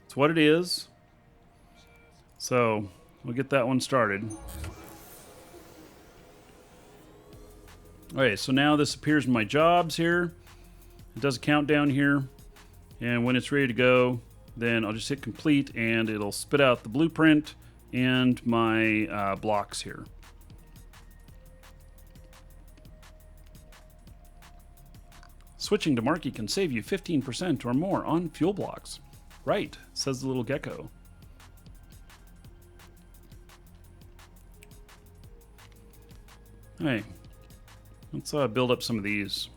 it's what it is. So we'll get that one started. Okay, so now this appears in my jobs here. It does a countdown here, and when it's ready to go, then I'll just hit complete and it'll spit out the blueprint and my blocks here. Switching to Markee can save you 15% or more on fuel blocks. Right, says the little gecko. Hey, let's build up some of these.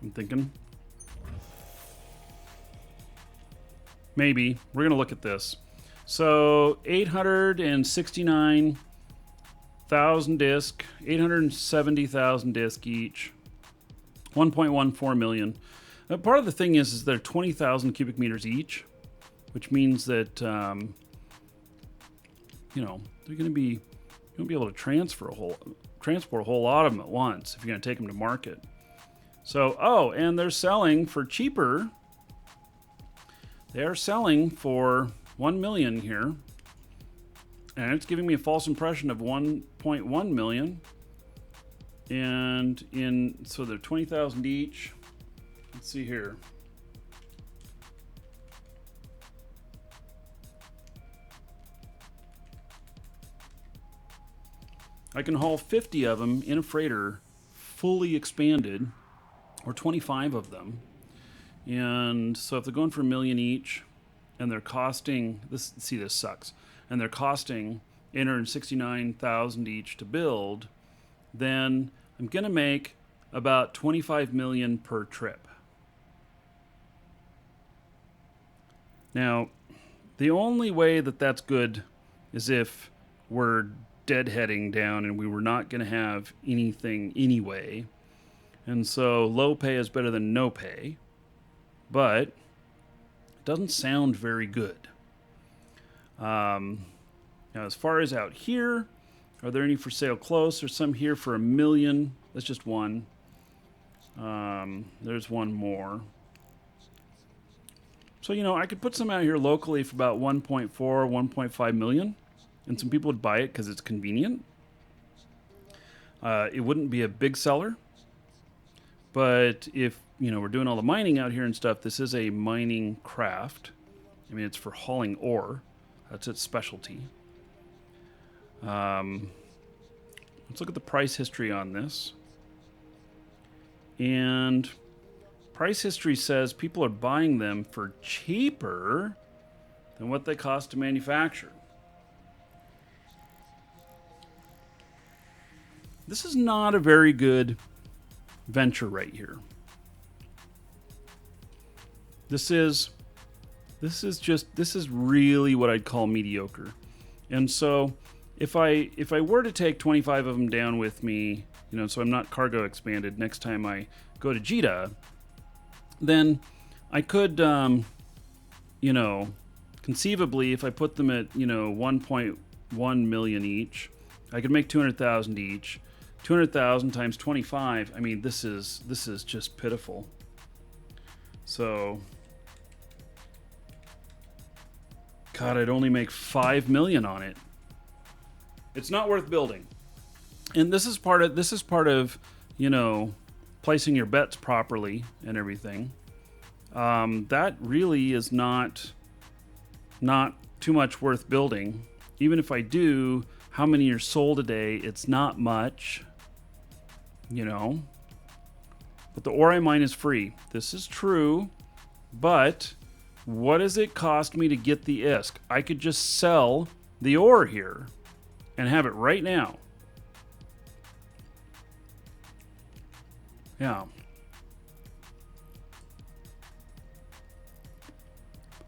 I'm thinking. Maybe. We're going to look at this. So 869,000 disc, 870,000 disc each, 1.14 million. Part of the thing is they're 20,000 cubic meters each, which means that, they're going to be, you're going to be able to transport a whole lot of them at once if you're going to take them to market. So, oh, and they're selling for cheaper. They are selling for 1 million here, and it's giving me a false impression of 1.1 million. And so they're 20,000 each. Let's see here. I can haul 50 of them in a freighter, fully expanded, or 25 of them. And so if they're going for $1 million each, and they're costing this, see, this sucks, and they're costing 869,000 each to build, then I'm gonna make about 25 million per trip. Now, the only way that that's good is if we're deadheading down and we were not going to have anything anyway. And so low pay is better than no pay, but it doesn't sound very good. Now, as far as out here, are there any for sale close? There's some here for $1 million. That's just one. There's one more. So, I could put some out here locally for about 1.4, 1.5 million, and some people would buy it because it's convenient. It wouldn't be a big seller, but if, we're doing all the mining out here and stuff, this is a mining craft. I mean, it's for hauling ore. That's its specialty. Let's look at the price history on this. And price history says people are buying them for cheaper than what they cost to manufacture. This is not a very good venture right here. This is really what I'd call mediocre. And so if I were to take 25 of them down with me, so I'm not cargo expanded next time I go to Jita, then I could, conceivably, if I put them at, 1.1 million each, I could make 200,000 each. 200,000 times 25. I mean, this is just pitiful. So, God, I'd only make 5 million on it. It's not worth building. And this is part of, placing your bets properly and everything. That really is not too much worth building. Even if I do, how many are sold a day? It's not much, But the ore I mine is free. This is true, but what does it cost me to get the ISK? I could just sell the ore here and have it right now. Yeah.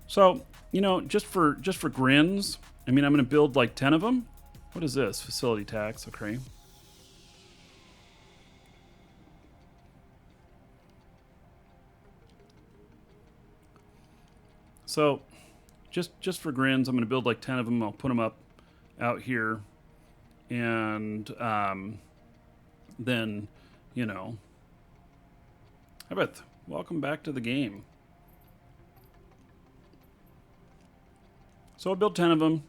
So, just for grins, I mean, I'm going to build like 10 of them. What is this? Facility tax, okay. So, just for grins, I'm going to build like 10 of them. I'll put them up out here. And then, Ebeth, welcome back to the game. So I'll build 10 of them.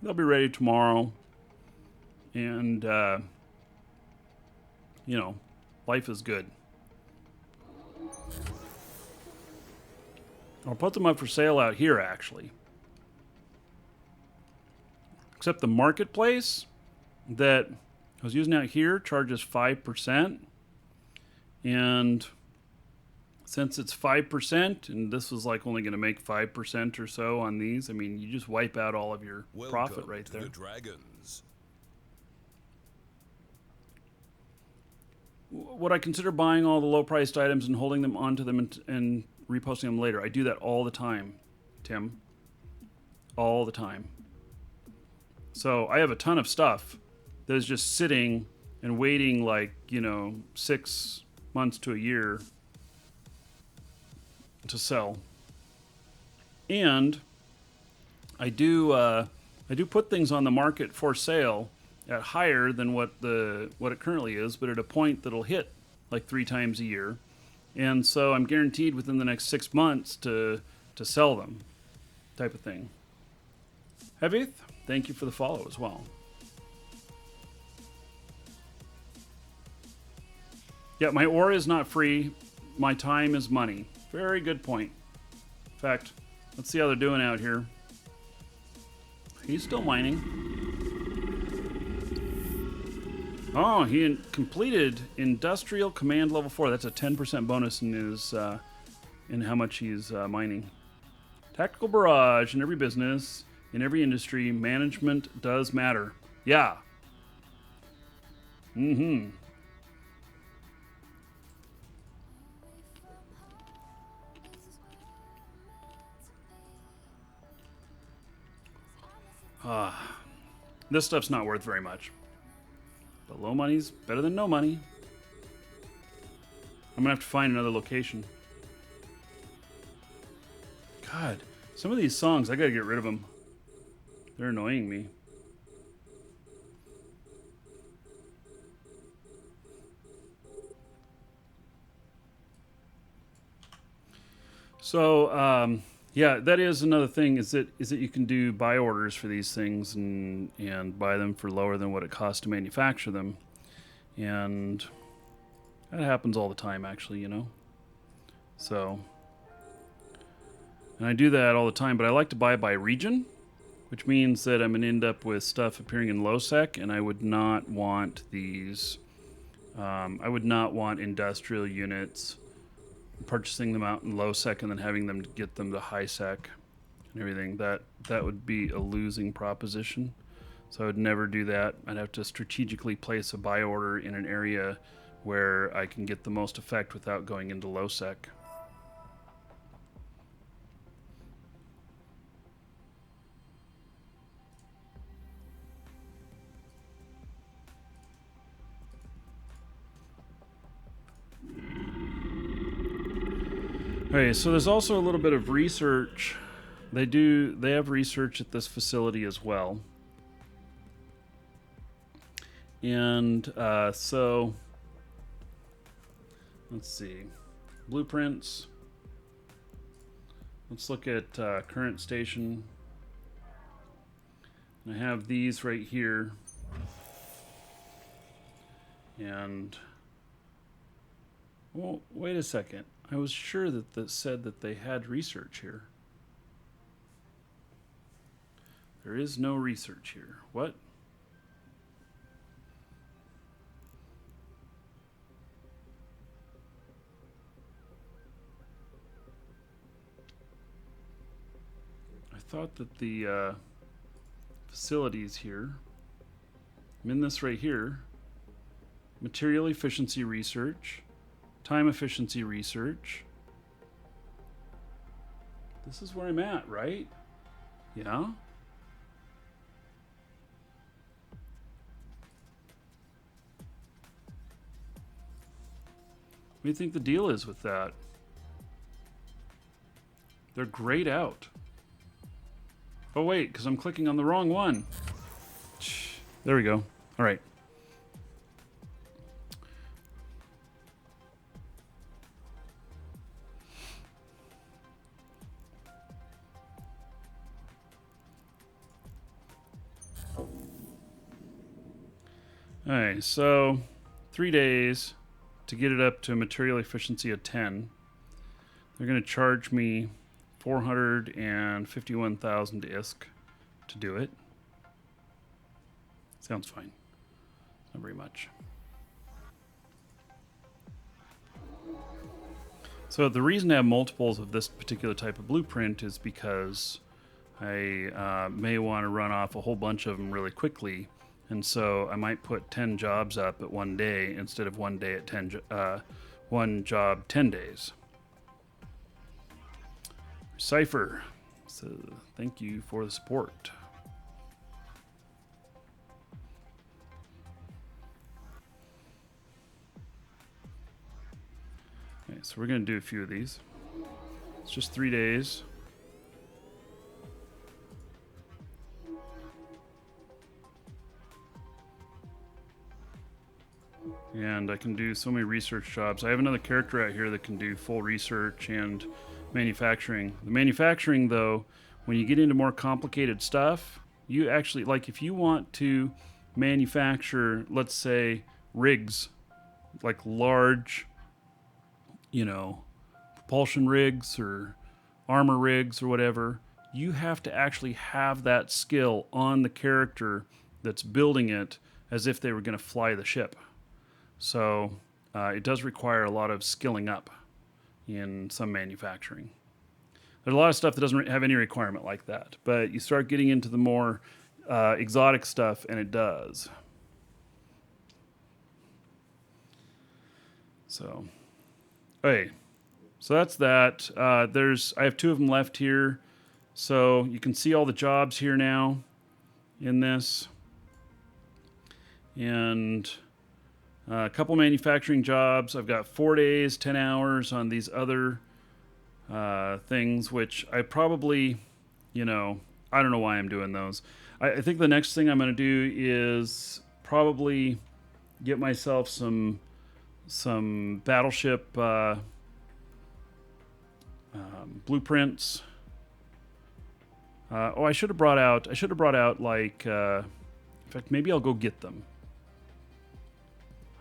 They'll be ready tomorrow. And, life is good. I'll put them up for sale out here, actually. Except the marketplace that I was using out here charges 5%. And since it's 5%, and this was like only going to make 5% or so on these, I mean, you just wipe out all of your profit right there. The Dragons. Would I consider buying all the low-priced items and holding them onto them and reposting them later? I do that all the time, Tim. All the time. So I have a ton of stuff that is just sitting and waiting 6 months to a year to sell. And I do put things on the market for sale at higher than what it currently is, but at a point that'll hit like 3 times a year. And so I'm guaranteed within the next 6 months to sell them, type of thing. Heavith, thank you for the follow as well. Yeah, my ore is not free. My time is money. Very good point. In fact, let's see how they're doing out here. He's still mining. Oh, he completed Industrial Command Level 4. That's a 10% bonus in his in how much he's mining. Tactical barrage in every business, in every industry, management does matter. Yeah. This stuff's not worth very much. But low money's better than no money. I'm gonna have to find another location. God, some of these songs, I gotta get rid of them. They're annoying me. So, yeah, that is another thing. Is that you can do buy orders for these things and buy them for lower than what it costs to manufacture them, and that happens all the time, actually. You know. So, and I do that all the time. But I like to buy by region, which means that I'm gonna end up with stuff appearing in low sec, and I would not want these. I would not want industrial units purchasing them out in low sec and then having them get them to high sec and everything. That would be a losing proposition. So I would never do that. I'd have to strategically place a buy order in an area where I can get the most effect without going into low sec. Okay, so there's also a little bit of research. They have research at this facility as well. And so let's see. Blueprints. Let's look at current station. And I have these right here. And well, wait a second. I was sure that said that they had research here. There is no research here. What? I thought that the facilities here, I'm in this right here, material efficiency research, time efficiency research. This is where I'm at, right? Yeah? What do you think the deal is with that? They're grayed out. Oh wait, because I'm clicking on the wrong one. There we go. All right. Alright, so 3 days to get it up to a material efficiency of 10. They're going to charge me 451,000 ISK to do it. Sounds fine. Not very much. So the reason I have multiples of this particular type of blueprint is because I may want to run off a whole bunch of them really quickly. And so I might put 10 jobs up at one day instead of one day at 1 job 10 days. Cypher, so thank you for the support. Okay, so we're going to do a few of these. It's just 3 days. And I can do so many research jobs. I have another character out here that can do full research and manufacturing. The manufacturing, though, when you get into more complicated stuff, you actually, like if you want to manufacture, let's say, rigs, like large, you know, propulsion rigs or armor rigs or whatever, you have to actually have that skill on the character that's building it as if they were going to fly the ship. So it does require a lot of skilling up in some manufacturing. There's a lot of stuff that doesn't have any requirement like that, but you start getting into the more exotic stuff, and it does. So, okay, so that's that. I have 2 of them left here, so you can see all the jobs here now. in this. And a couple manufacturing jobs. I've got 4 days, 10 hours on these other things, which I probably, I don't know why I'm doing those. I think the next thing I'm going to do is probably get myself some battleship blueprints. I should have brought out like, in fact, maybe I'll go get them.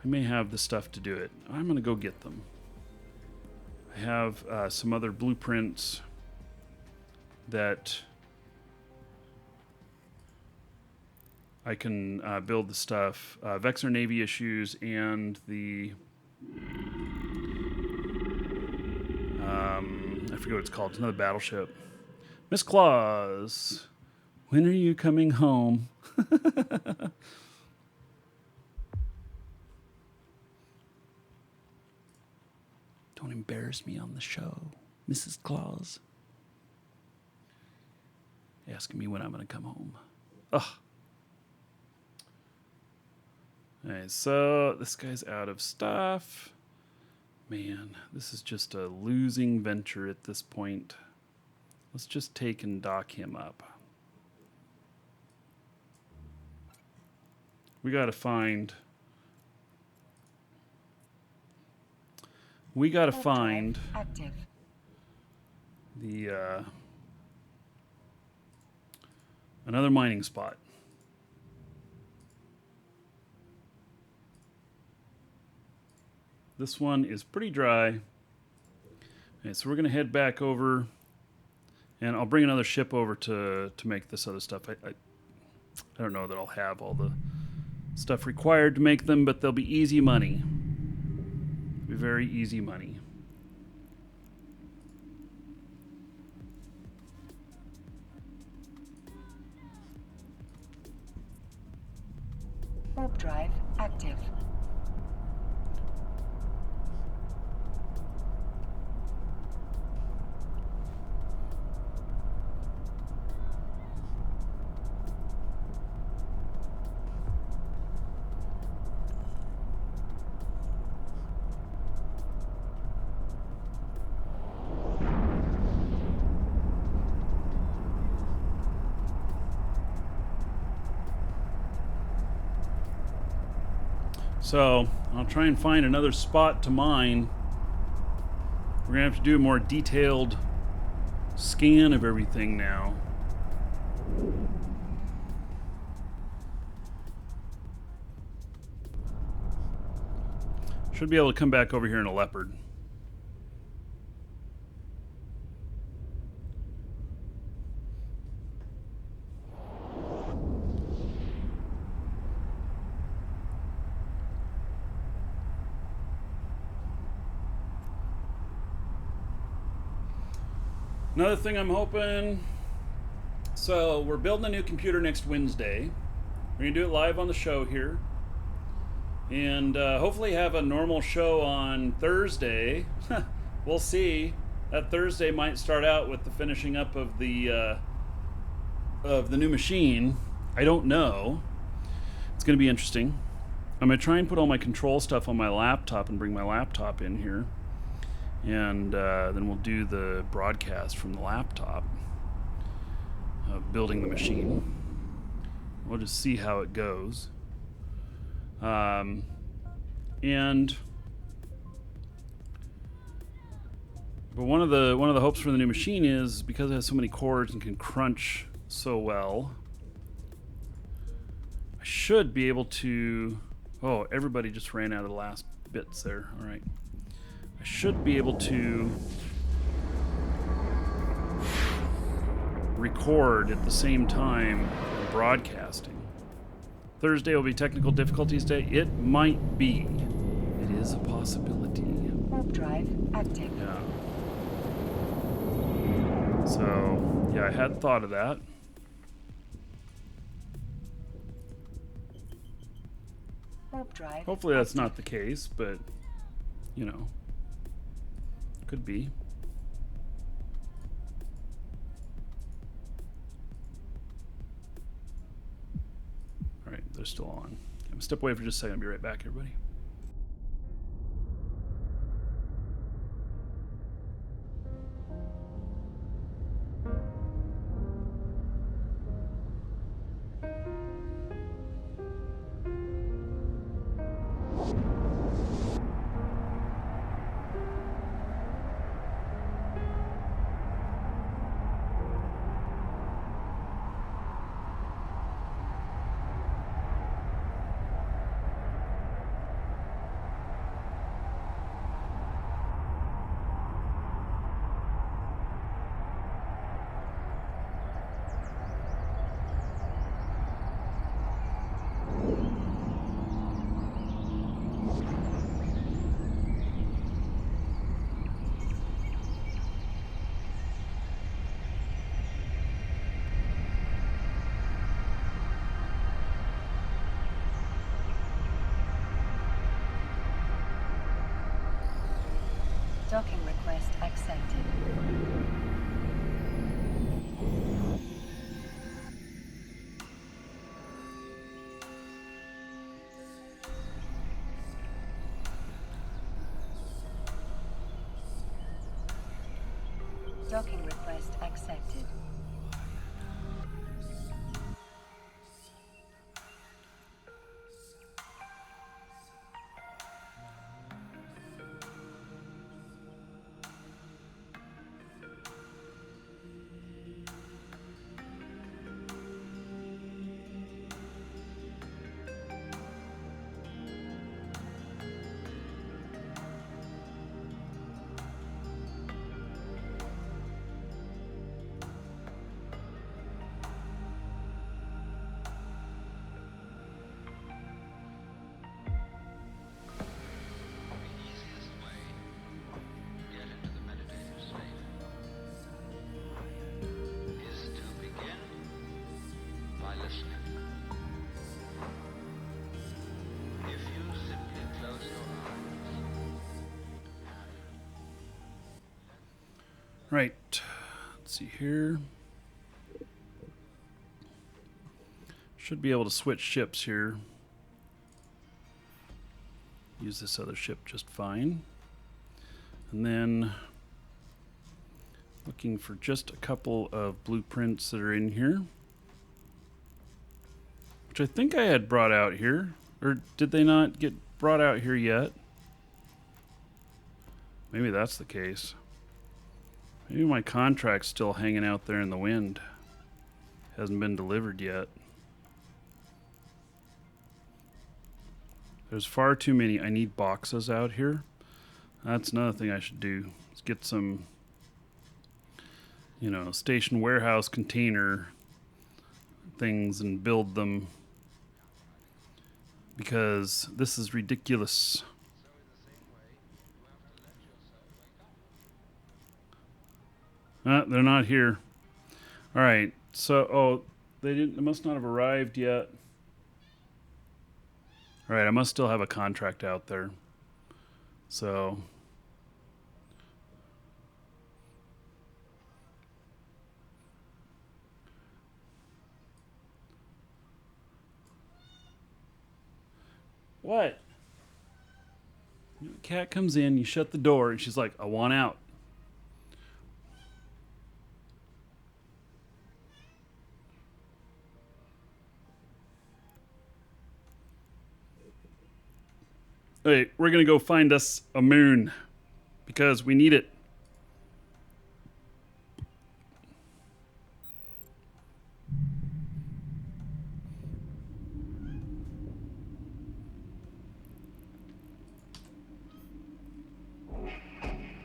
I may have the stuff to do it. I'm going to go get them. I have some other blueprints that I can build the stuff. Vexor Navy issues and the... I forget what it's called. It's another battleship. Miss Claus, when are you coming home? Don't embarrass me on the show, Mrs. Claus. Asking me when I'm going to come home. Ugh. Alright, so this guy's out of stuff. Man, this is just a losing venture at this point. Let's just take and dock him up. We gotta find... Active. the another mining spot. This one is pretty dry. Okay, so we're gonna head back over, and I'll bring another ship over to make this other stuff. I don't know that I'll have all the stuff required to make them, but they'll be easy money. Be very easy money. Warp drive active. So I'll try and find another spot to mine. We're gonna have to do a more detailed scan of everything now. Should be able to come back over here in a Leopard. Another thing I'm hoping, so we're building a new computer next Wednesday. We're gonna do it live on the show here, and hopefully have a normal show on Thursday. We'll see. That Thursday might start out with the finishing up of the new machine. I don't know. It's gonna be interesting. I'm gonna try and put all my control stuff on my laptop and bring my laptop in here. And then we'll do the broadcast from the laptop of building the machine. We'll just see how it goes. But one of the hopes for the new machine is because it has so many cores and can crunch so well, I should be able to... Oh, everybody just ran out of the last bits there. All right. I should be able to record at the same time broadcasting. Thursday will be technical difficulties day. It might be. It is a possibility. Warp drive active. Yeah. So, yeah, I had thought of that. Warp drive. Hopefully that's not the case, but, you know. Could be. they're still on. Okay, I'm gonna step away for just a second. I'll be right back, everybody. Docking request accepted. Docking request accepted. Right. Let's see here. Should be able to switch ships here. Use this other ship just fine. And then looking for just a couple of blueprints that are in here, which I think I had brought out here. Or did they not get brought out here yet? Maybe that's the case. Maybe my contract's still hanging out there in the wind. Hasn't been delivered yet. There's far too many. I need boxes out here. That's another thing I should do. Let's get some, station warehouse container things and build them. Because this is ridiculous. They're not here. All right. So, they must not have arrived yet. All right, I must still have a contract out there. So, what? The cat comes in, you shut the door, and she's like, I want out. Hey, we're going to go find us a moon because we need it.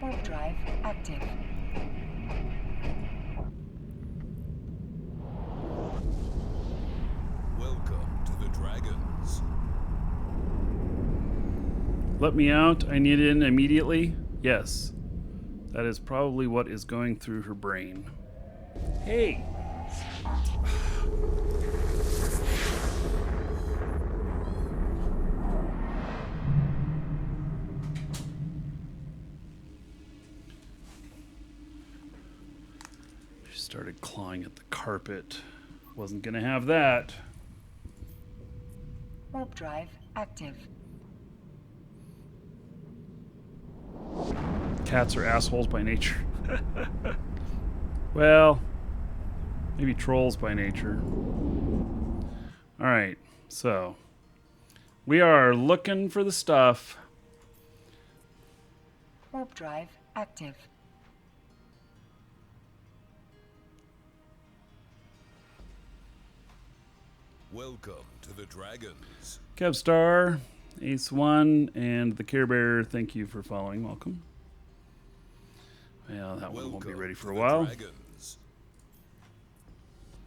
Warp drive active. Welcome to the Dragons. Let me out. I need in immediately. Yes. That is probably what is going through her brain. Hey. She started clawing at the carpet. Wasn't going to have that. Warp drive active. Cats are assholes by nature. Well, maybe trolls by nature. All right, so we are looking for the stuff. Warp drive active. Welcome to the Dragons. Kevstar, Ace1, and the Care Bear, thank you for following. Welcome. Well, that one won't be ready for a while. Dragons.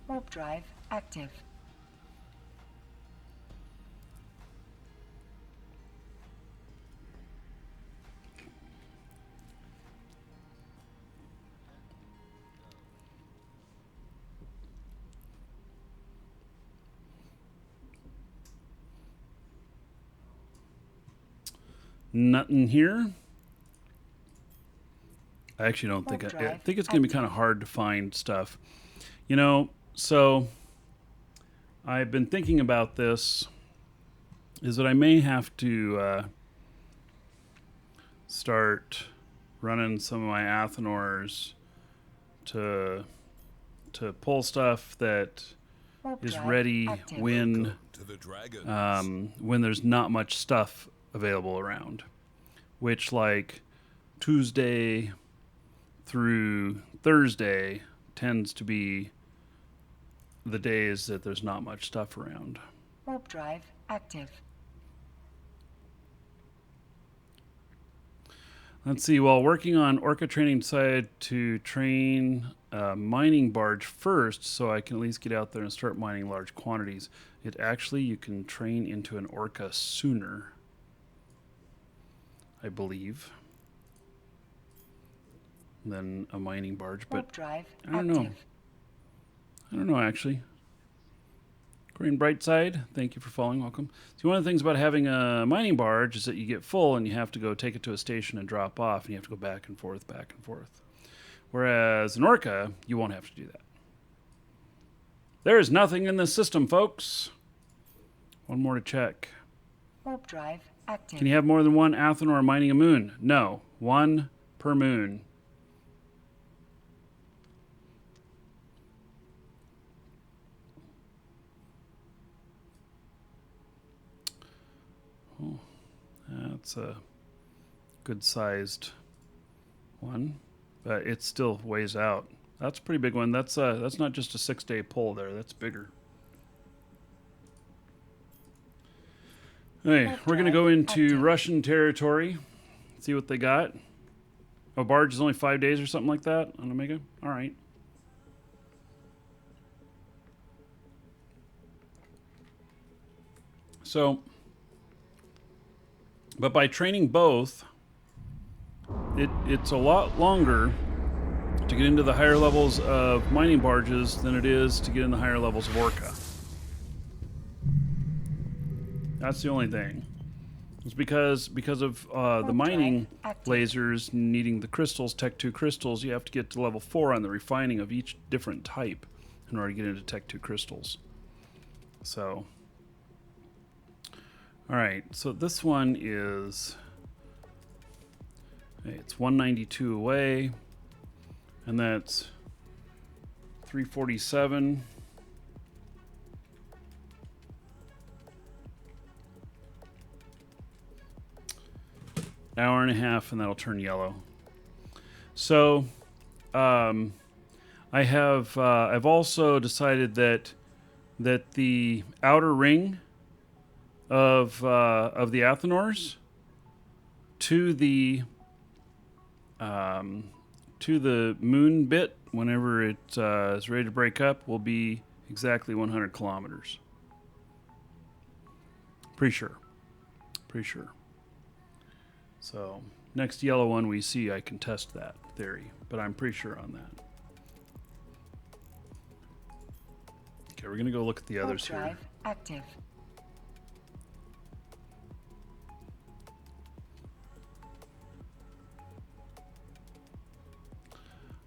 Warp drive active. Nothing here. I actually don't think I think it's going to be kind of hard to find stuff. You know, so I've been thinking about this, is that I may have to start running some of my Athenors to pull stuff that Warp is drive ready active. when To the Dragons. when there's not much stuff available around, which like Tuesday through Thursday tends to be the days that there's not much stuff around. Warp drive active. Let's see, while working on Orca training, decided to train a mining barge first so I can at least get out there and start mining large quantities. It actually, you can train into an Orca sooner, I believe, than a mining barge, but Warp drive I don't know. active. I don't know, actually. Green Brightside, thank you for following. Welcome. See, one of the things about having a mining barge is that you get full and you have to go take it to a station and drop off, and you have to go back and forth, back and forth. Whereas an Orca, you won't have to do that. There's nothing in this system, folks. One more to check. Warp drive active. Can you have more than one Athenor mining a moon? No. One per moon. Oh, that's a good-sized one, but it still weighs out. That's a pretty big one. That's not just a 6-day pull there. That's bigger. Hey, we're going to go into Russian territory, see what they got. A barge is only 5 days or something like that on Omega? All right. So, but by training both, it's a lot longer to get into the higher levels of mining barges than it is to get in the higher levels of Orca. That's the only thing. It's because of the mining lasers needing the crystals, Tech 2 crystals, you have to get to level 4 on the refining of each different type in order to get into Tech 2 crystals. So, all right, so this one is, it's 192 away, and that's 347. Hour and a half, and that'll turn yellow. So, I've also decided that the outer ring of the Athenors to the moon bit, whenever it is ready to break up, will be exactly 100 kilometers. Pretty sure. So, next yellow one we see, I can test that theory, but I'm pretty sure on that. Okay, we're going to go look at the others here. Drive active.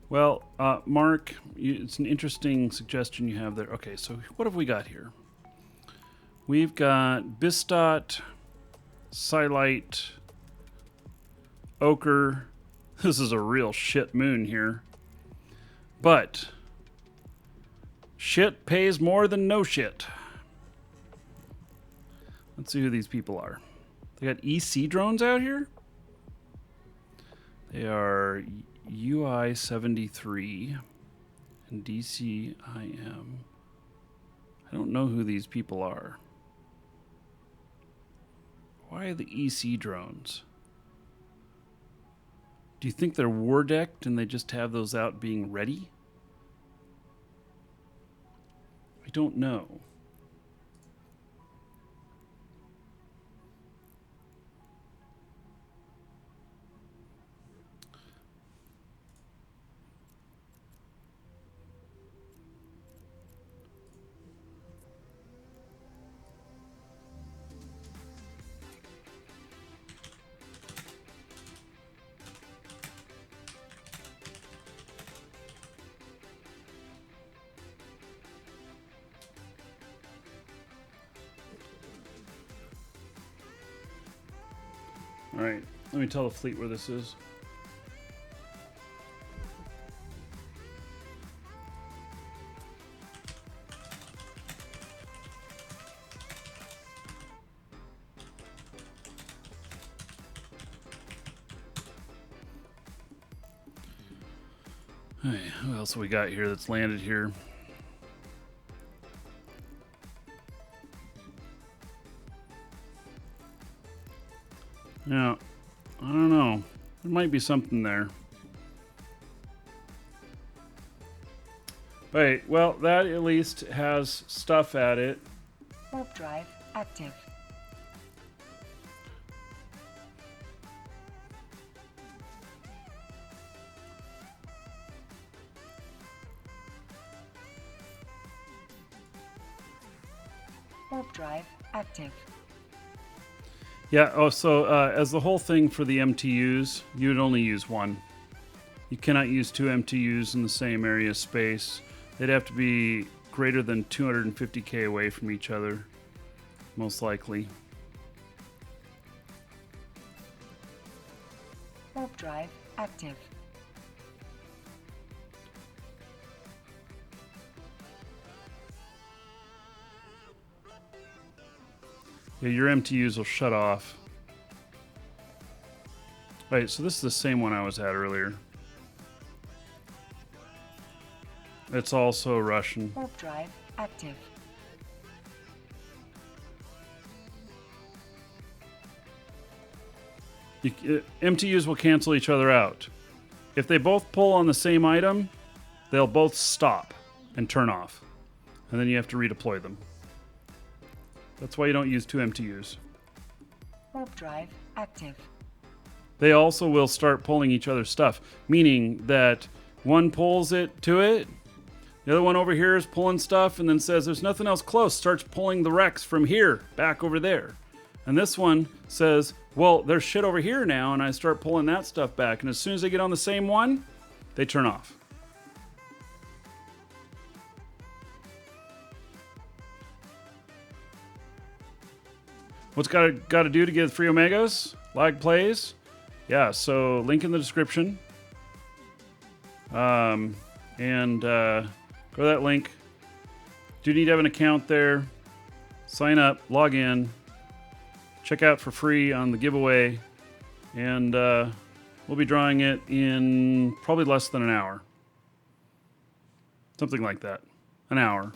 Well, Mark, it's an interesting suggestion you have there. Okay, so what have we got here? We've got Bistot, Silite, Ochre. This is a real shit moon here. But shit pays more than no shit. Let's see who these people are. They got EC drones out here? They are UI 73 and DCIM. I don't know who these people are. Why are the EC drones? Do you think they're war decked and they just have those out being ready? I don't know. All right, let me tell the fleet where this is. All right, who else have we got here that's landed here? Yeah, I don't know. There might be something there. Wait, well, that at least has stuff at it. Warp drive active. Warp drive active. Yeah, oh, so as the whole thing for the MTUs, you would only use one. You cannot use two MTUs in the same area of space. They'd have to be greater than 250k away from each other, most likely. Warp drive active. Yeah, your MTUs will shut off. Right, so this is the same one I was at earlier. It's also Russian. Warp drive active. MTUs will cancel each other out. If they both pull on the same item, they'll both stop and turn off. And then you have to redeploy them. That's why you don't use two MTUs. Warp drive active. They also will start pulling each other's stuff, meaning that one pulls it to it, the other one over here is pulling stuff and then says there's nothing else close, starts pulling the wrecks from here back over there. And this one says, well, there's shit over here now, and I start pulling that stuff back. And as soon as they get on the same one, they turn off. What's got to do to get free Omegas? Lag plays? Yeah, so link in the description. Go to that link. Do need to have an account there. Sign up, log in, check out for free on the giveaway, and we'll be drawing it in probably less than an hour. Something like that. An hour.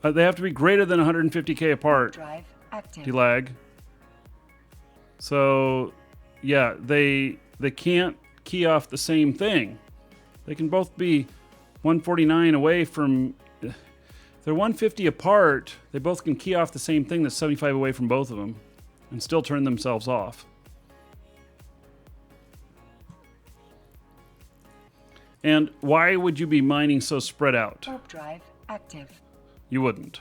They have to be greater than 150k apart. Drive active. Lag. So, yeah, they can't key off the same thing. They can both be 149 away from. If they're 150 apart, they both can key off the same thing that's 75 away from both of them, and still turn themselves off. And why would you be mining so spread out? Warp drive active. You wouldn't.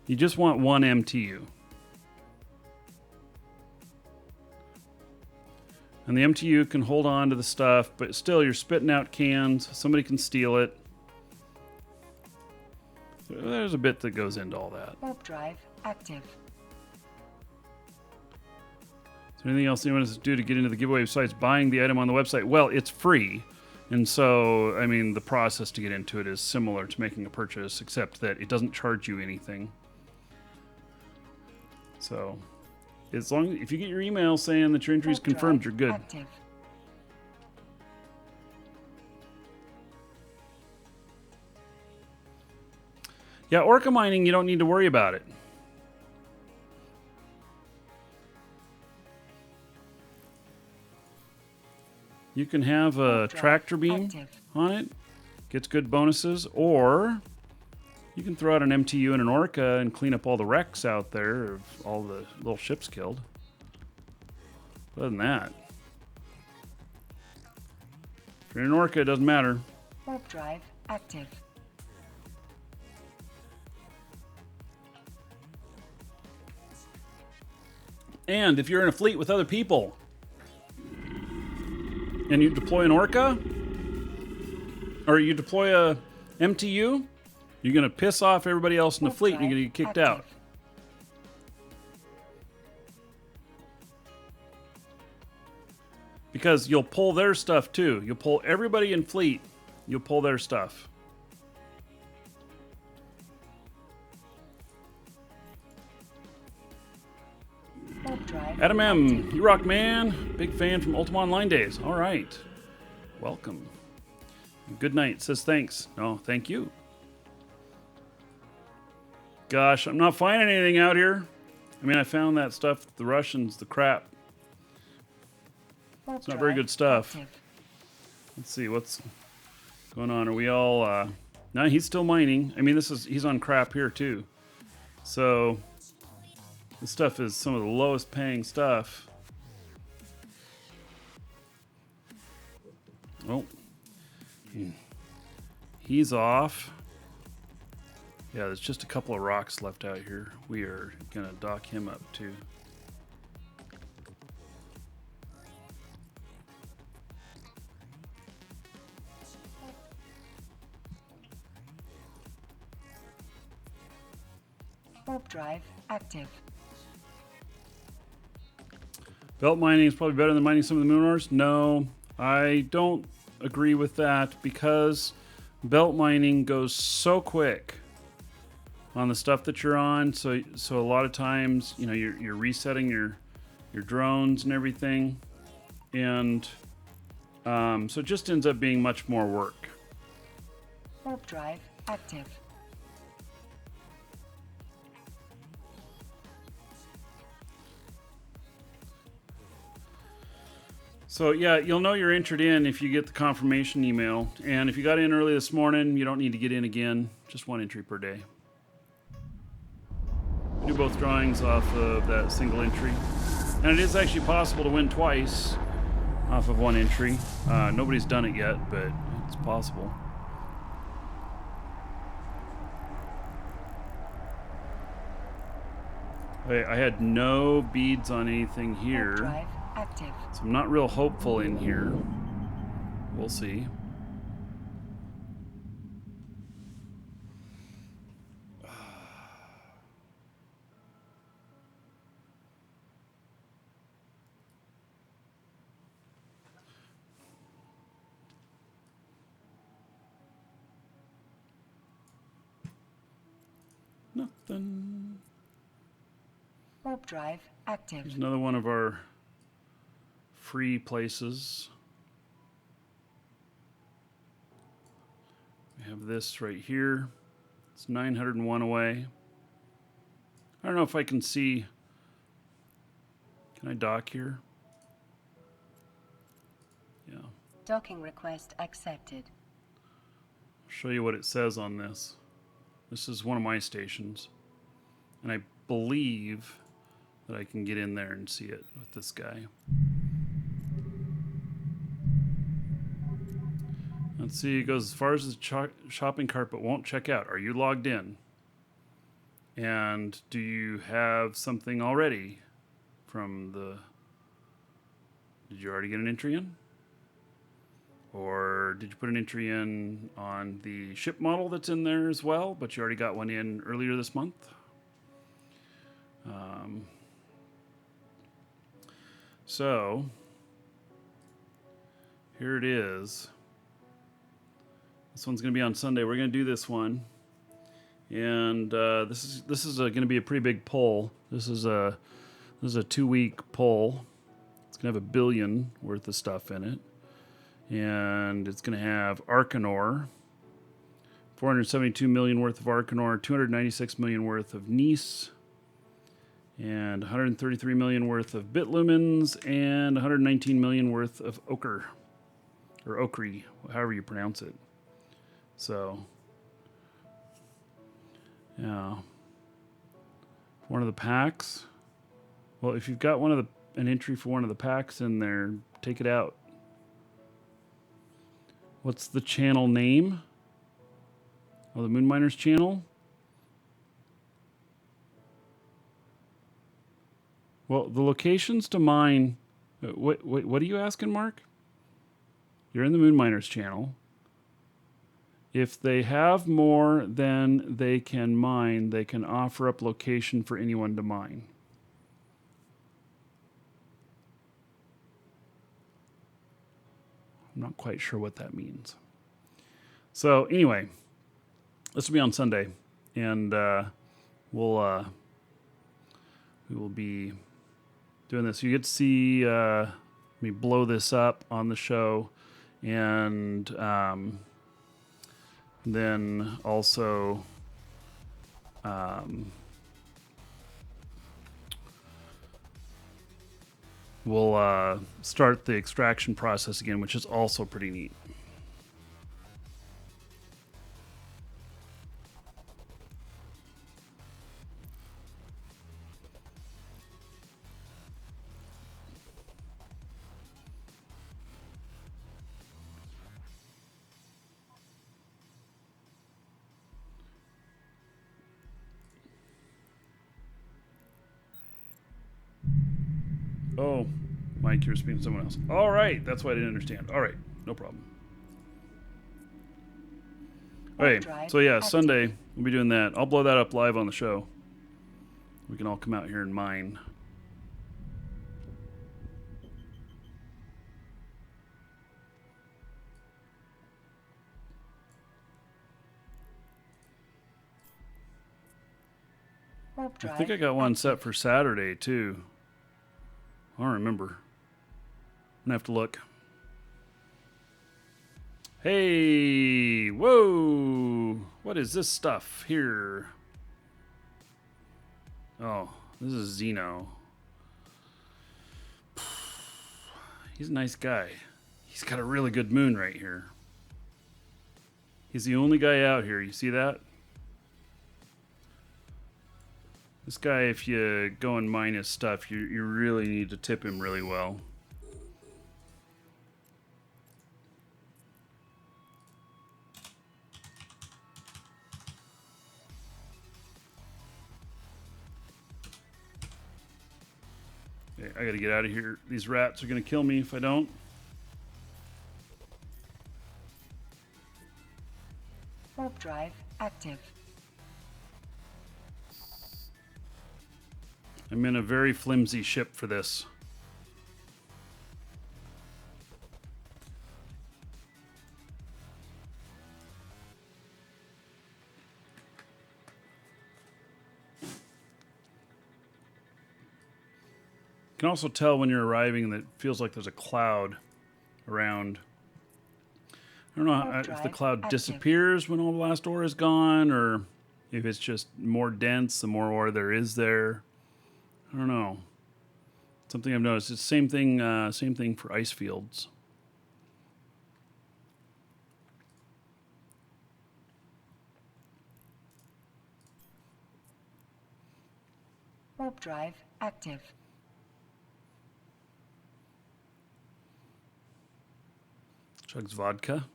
You just want one MTU. And the MTU can hold on to the stuff, but still you're spitting out cans. Somebody can steal it. There's a bit that goes into all that. Warp drive active. Is there anything else anyone has to do to get into the giveaway besides buying the item on the website? Well, it's free. And so, I mean, the process to get into it is similar to making a purchase, except that it doesn't charge you anything. So, as long if you get your email saying that your entry is Warp confirmed, drive you're good. Active. Yeah, orca mining, you don't need to worry about it. You can have a Warp drive tractor beam active. on it, gets good bonuses, or you can throw out an MTU and an orca and clean up all the wrecks out there of all the little ships killed. Other than that, if you're an orca, it doesn't matter. Warp drive active. And if you're in a fleet with other people and you deploy an orca or you deploy a MTU, you're going to piss off everybody else in the Warp fleet and you're drive going to get kicked active. out. Because you'll pull their stuff too. You'll pull everybody in fleet. You'll pull their stuff. Warp drive Adam M, active. you rock, man. Big fan from Ultima Online days. All right. Welcome. Good night. Says thanks. No, thank you. Gosh, I'm not finding anything out here. I mean, I found that stuff, the Russians, the crap. Warp It's not very drive good stuff. active. Let's see, what's going on? Are we all, no, he's still mining. I mean, he's on crap here too. So, this stuff is some of the lowest paying stuff. Oh. He's off. Yeah, there's just a couple of rocks left out here. We are gonna dock him up too. Warp drive active. Belt mining is probably better than mining some of the moon ores. No, I don't agree with that because belt mining goes so quick on the stuff that you're on. So a lot of times, you know, you're resetting your drones and everything, and so it just ends up being much more work. Warp drive active. So yeah, you'll know you're entered in if you get the confirmation email. And if you got in early this morning, you don't need to get in again. Just one entry per day. We do both drawings off of that single entry. And it is actually possible to win twice off of one entry. Nobody's done it yet, but it's possible. I had no beads on anything Warp here. drive active. So I'm not real hopeful in here. We'll see. Nothing. Warp drive active. Here's another one of our free places. We have this right here. It's 901 away. I don't know if I can see. Can I dock here? Yeah. I'll Docking request accepted. show you what it says on this. This is one of my stations. And I believe that I can get in there and see it with this guy. Let's see, it goes as far as the shopping cart but won't check out. Are you logged in? And do you have something already from the... Did you already get an entry in? Or did you put an entry in on the ship model that's in there as well, but you already got one in earlier this month? So here it is. This one's going to be on Sunday. We're going to do this one, and this is going to be a pretty big poll. This is a 2-week poll. It's going to have $1 billion worth of stuff in it. And it's going to have Arcanor, 472 million worth of Arcanor, 296 million worth of Nice, and 133 million worth of Bitlumens, and 119 million worth of Ochre, or Ochre, however you pronounce it. So, yeah. One of the packs. Well, if you've got an entry for one of the packs in there, take it out. What's the channel name? Oh, the Moon Miners channel? Well, the locations to mine... What are you asking, Mark? You're in the Moon Miners channel. If they have more than they can mine, they can offer up location for anyone to mine. I'm not quite sure what that means. So anyway, this will be on Sunday, and we will be doing this. You get to see me blow this up on the show, and then also we'll start the extraction process again, which is also pretty neat. Oh, Mike, you're speaking to someone else. All right, that's why I didn't understand. All right, no problem. Okay, so yeah, Sunday we'll be doing that. I'll blow that up live on the show. We can all come out here and mine. I think I got one set for Saturday too. I don't remember. I'm gonna have to look. Hey, whoa! What is this stuff here? Oh, this is Zeno. He's a nice guy. He's got a really good moon right here. He's the only guy out here. You see that? This guy, if you go and mine his stuff, you really need to tip him really well. Okay, I gotta get out of here. These rats are gonna kill me if I don't. Warp drive active. I'm in a very flimsy ship for this. You can also tell when you're arriving that it feels like there's a cloud around. I don't know if the cloud disappears when all the last ore is gone, or if it's just more dense the more ore there is there. I don't know. Something I've noticed. It's the same thing for ice fields. Warp drive active. Chugs vodka.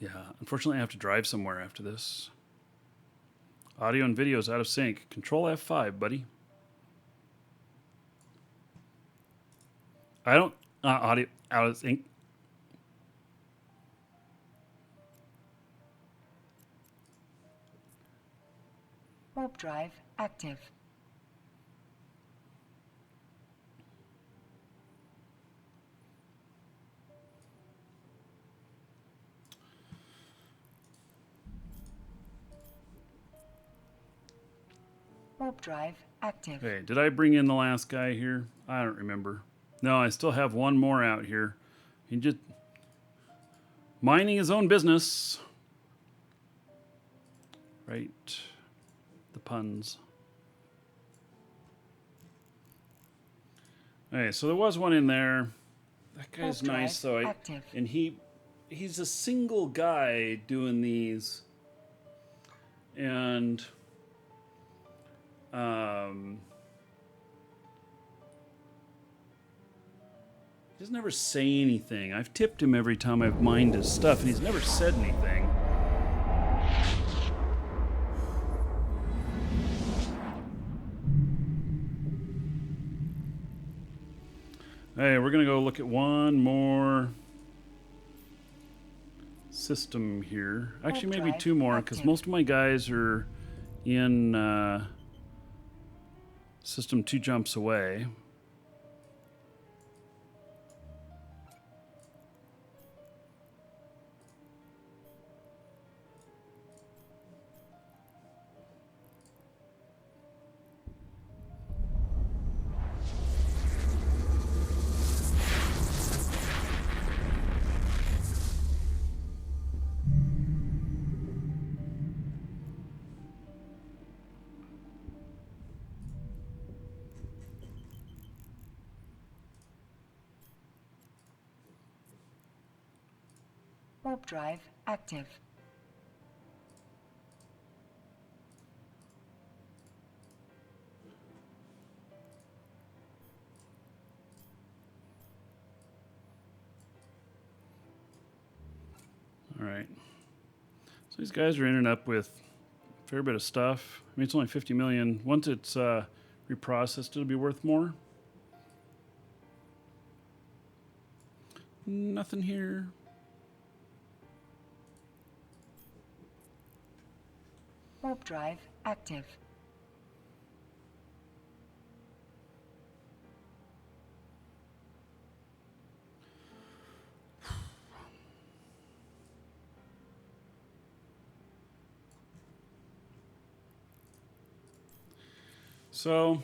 Yeah, unfortunately I have to drive somewhere after this. Audio and video is out of sync. Control F5, buddy. I don't... audio out of sync. Warp drive active. Warp drive active. Okay, did I bring in the last guy here? I don't remember. No, I still have one more out here. He just minding his own business. Right. The puns. Okay, so there was one in there. That guy's Warp nice, drive though. active. And he's a single guy doing these. And he doesn't ever say anything. I've tipped him every time I've mined his stuff, and he's never said anything. Hey, we're going to go look at one more system here. Actually, maybe drive two more, because active. most of my guys are in system 2 jumps away. Warp drive active. All right. So these guys are ending up with a fair bit of stuff. I mean, it's only 50 million. Once it's reprocessed, it'll be worth more. Nothing here. Warp drive active. So,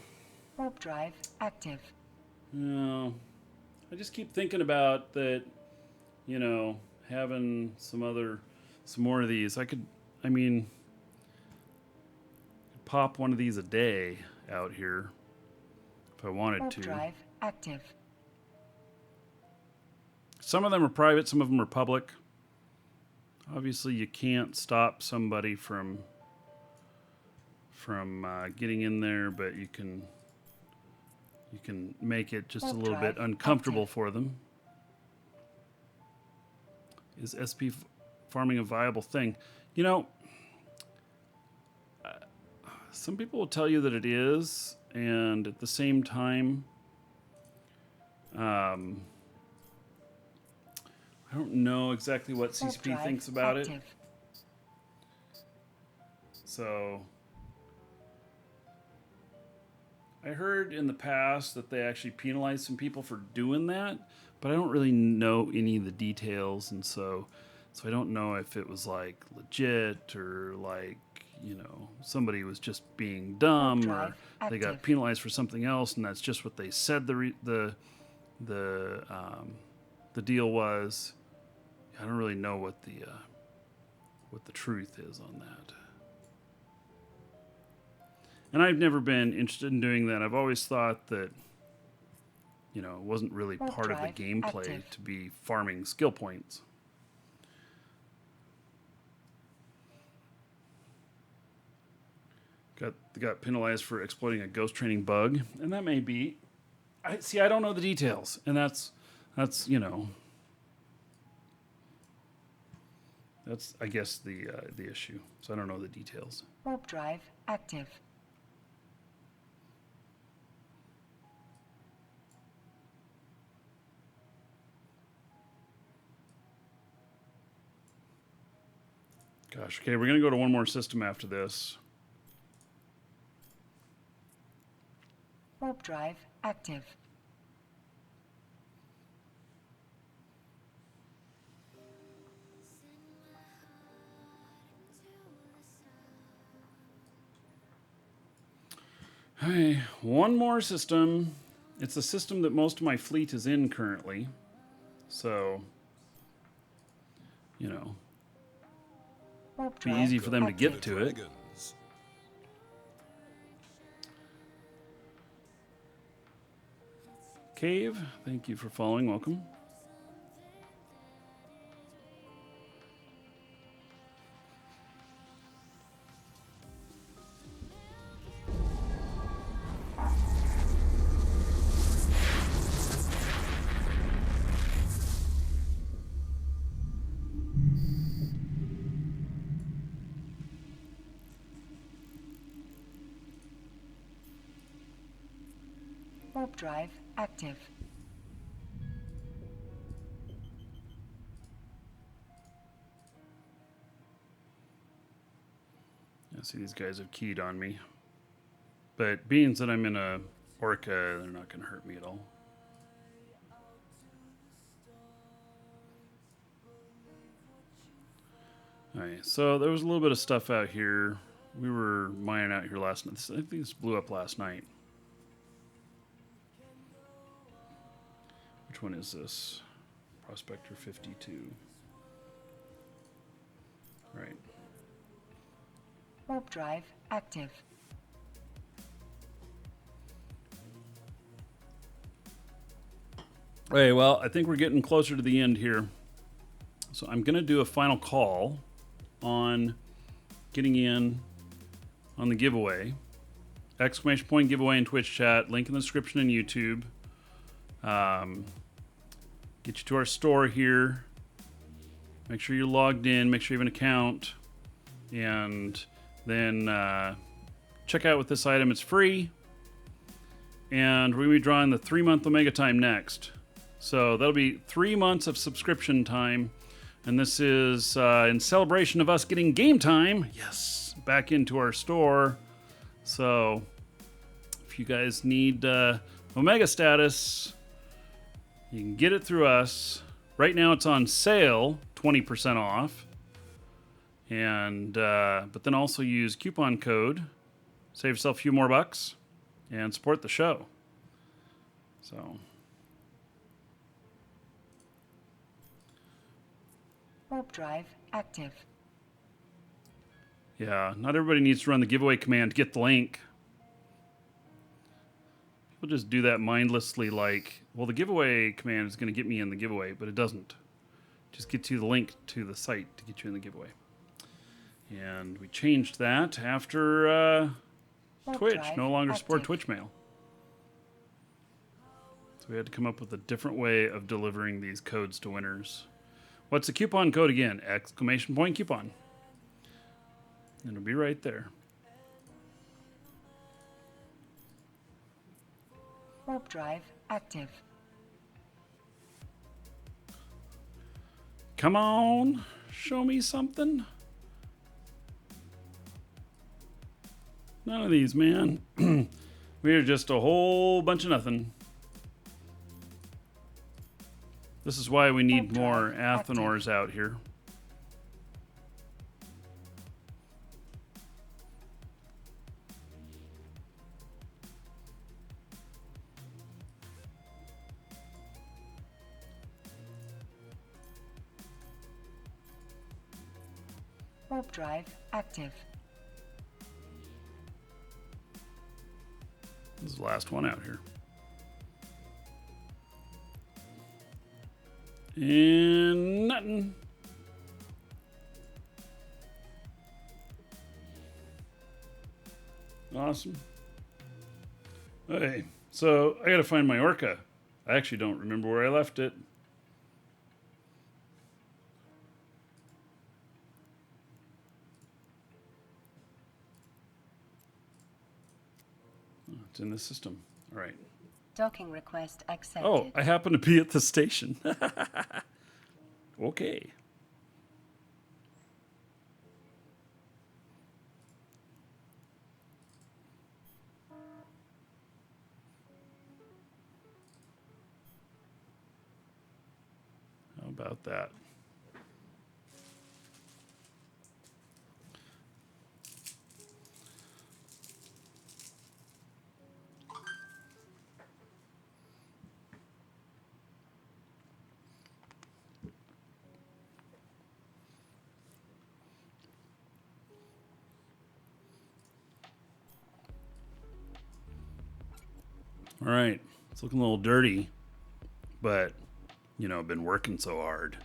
Warp drive active. I just keep thinking about that, having some more of these. I mean, pop one of these a day out here if I wanted Warp to. drive active. Some of them are private, some of them are public. Obviously, you can't stop somebody from getting in there, but you can make it just a little bit uncomfortable for them. Is SP farming a viable thing? Some people will tell you that it is, and at the same time, I don't know exactly what Warp CCP drive thinks about it. active. So I heard in the past that they actually penalized some people for doing that, but I don't really know any of the details, and so I don't know if it was like legit or like somebody was just being dumb, or they got active. penalized for something else, and that's just what they said the deal was. I don't really know what the truth is on that. And I've never been interested in doing that. I've always thought that, it wasn't really Warp part of the drive gameplay active. to be farming skill points. Got penalized for exploiting a ghost training bug, and that may be. I don't know the details, and that's That's I guess the issue. So I don't know the details. Warp drive active. Gosh, okay, we're gonna go to one more system after this. Warp drive active. Hey, one more system. It's the system that most of my fleet is in currently. So, you know, Warp be drive easy for them to active. get to it. Dragons. Cave, thank you for following. Welcome. Warp drive active. I see these guys have keyed on me. But being that I'm in a Orca, they're not going to hurt me at all. Alright, so there was a little bit of stuff out here. We were mining out here last night. I think this blew up last night. Which one is this? Prospector 52. Right. Warp drive active. Okay, well, I think we're getting closer to the end here. So I'm going to do a final call on getting in on the giveaway. Exclamation point giveaway in Twitch chat. Link in the description in YouTube. Get you to our store here. Make sure you're logged in. Make sure you have an account. And then check out with this item. It's free. And we're going to be drawing the 3-month Omega time next. So that'll be 3 months of subscription time. And this is in celebration of us getting game time. Yes, back into our store. So if you guys need Omega status, you can get it through us. Right now it's on sale, 20% off. And but then also use coupon code, save yourself a few more bucks, and support the show. So Warp drive active. yeah, not everybody needs to run the giveaway command to get the link. People just do that mindlessly, like, well, the giveaway command is going to get me in the giveaway, but it doesn't. It just gets you the link to the site to get you in the giveaway. And we changed that after Warp Twitch drive no longer support active. Twitch mail. So we had to come up with a different way of delivering these codes to winners. What's the coupon code again? Exclamation point coupon. And it'll be right there. Warp drive active. Come on, show me something. None of these, man. We are just a whole bunch of nothing. This is why we need more Athenors out here. Warp drive active. This is the last one out here. And nothing. Awesome. Okay, so I gotta find my Orca. I actually don't remember where I left it. Oh, it's in the system. All right. Docking request accepted. Oh, I happen to be at the station. Okay. about that. All right, it's looking a little dirty, but, you know, I've been working so hard.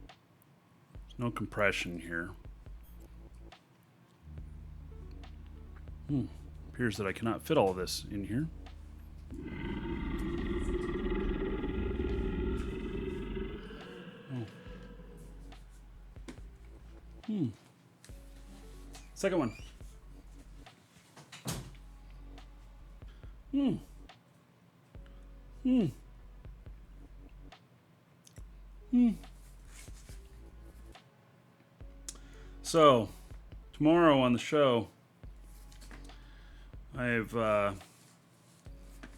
There's no compression here. Appears that I cannot fit all of this in here. Second one. So, tomorrow on the show, I've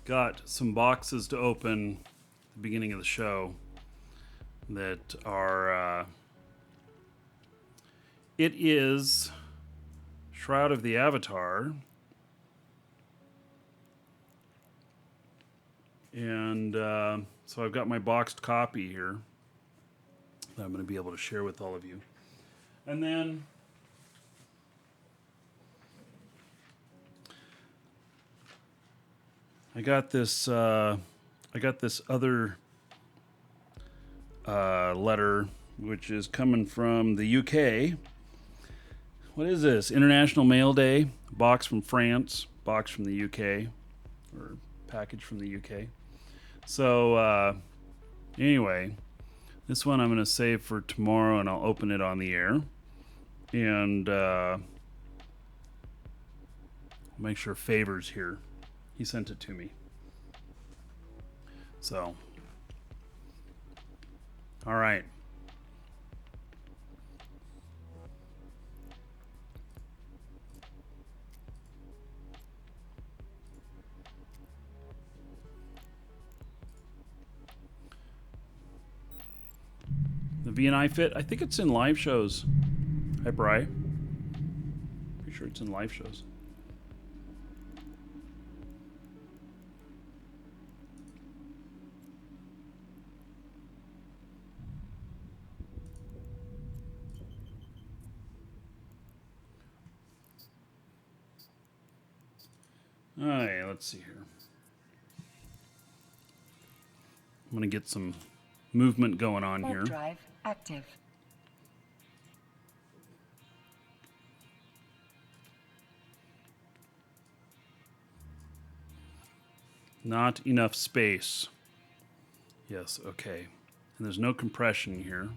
got some boxes to open at the beginning of the show that are, it is Shroud of the Avatar, and so I've got my boxed copy here that I'm going to be able to share with all of you. And then I got this other letter, which is coming from the UK. What is this? International Mail Day. Box from France. Box from the UK. Or package from the UK. So, anyway, this one I'm going to save for tomorrow, and I'll open it on the air. And make sure Favor's here. He sent it to me. So, all right. The V&I fit, I think it's in live shows. Hi, Bri. Pretty sure it's in live shows. All right, let's see here. I'm going to get some movement going on here. Drive active. Not enough space. Yes, okay. And there's no compression here.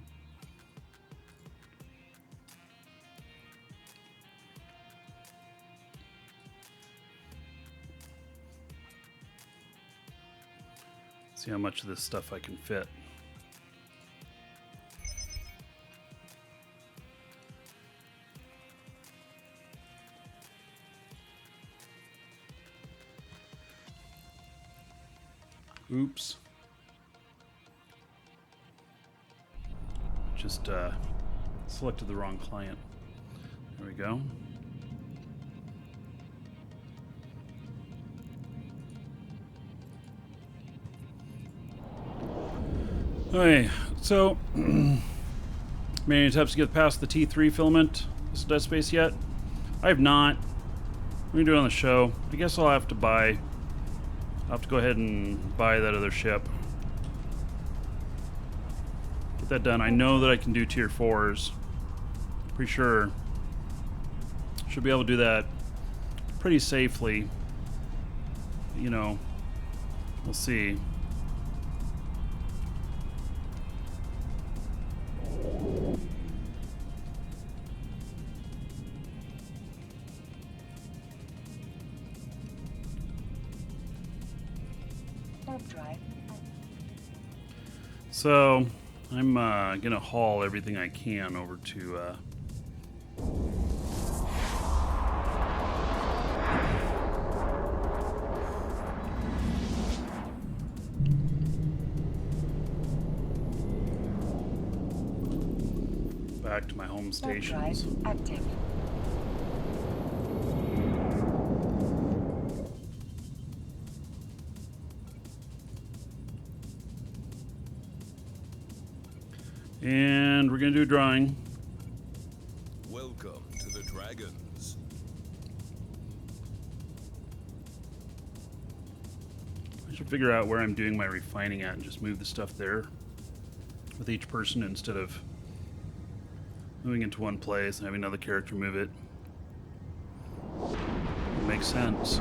See how much of this stuff I can fit. Oops. Just selected the wrong client. There we go. Okay, so made any attempts to get past the T3 filament dead space yet? I have not. We're gonna do it on the show. I guess I'll have to buy. I'll have to go ahead and buy that other ship. Get that done. I know that I can do tier 4s. Pretty sure. Should be able to do that pretty safely. You know, we'll see. So, I'm gonna haul everything I can over to back to my home Warp drive stations. active. And we're going to do a drawing. Welcome to the Dragons. I should figure out where I'm doing my refining at and just move the stuff there with each person instead of moving into one place and having another character move it. It makes sense.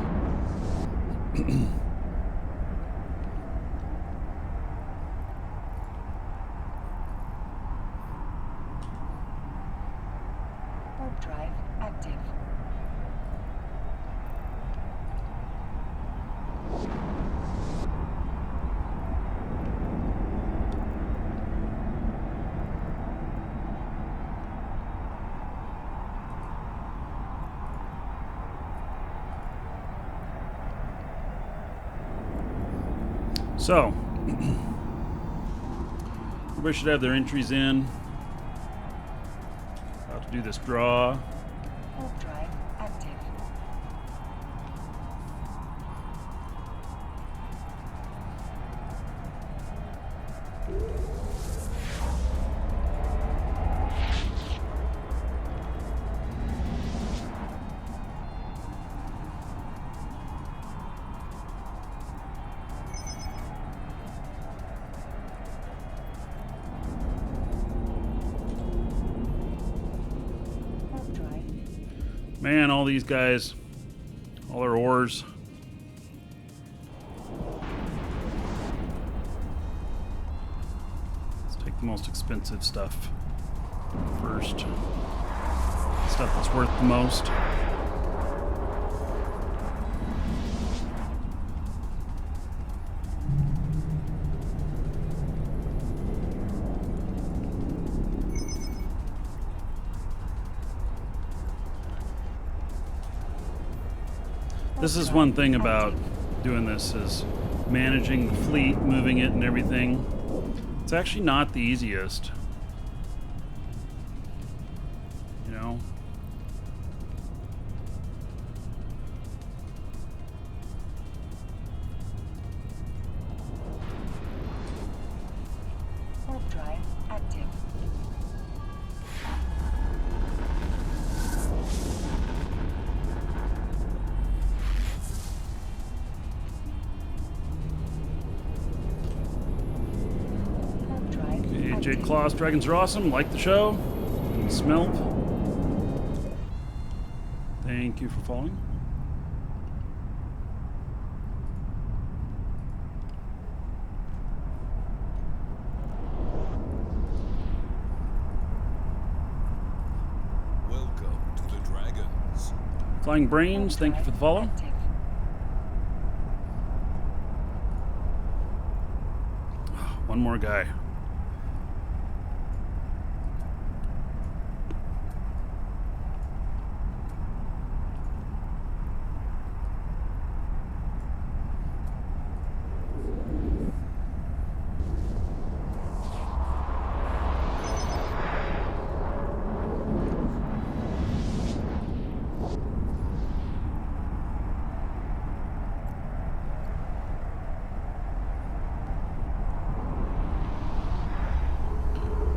Warp drive active. So, everybody should have their entries in. About to do this draw. Warp drive active. Warp drive. Man, all these guys, all their ores. Let's take the most expensive stuff first. Stuff that's worth the most. This is one thing about doing this is managing the fleet, moving it and everything. It's actually not the easiest. You know? Warp drive active. Warp drive Okay, active. Jade Claws, Dragons are awesome. Like the show. And Smelt. Thank you for following. Welcome to the Dragons. Flying Brains, thank you for the follow. Active. One more guy.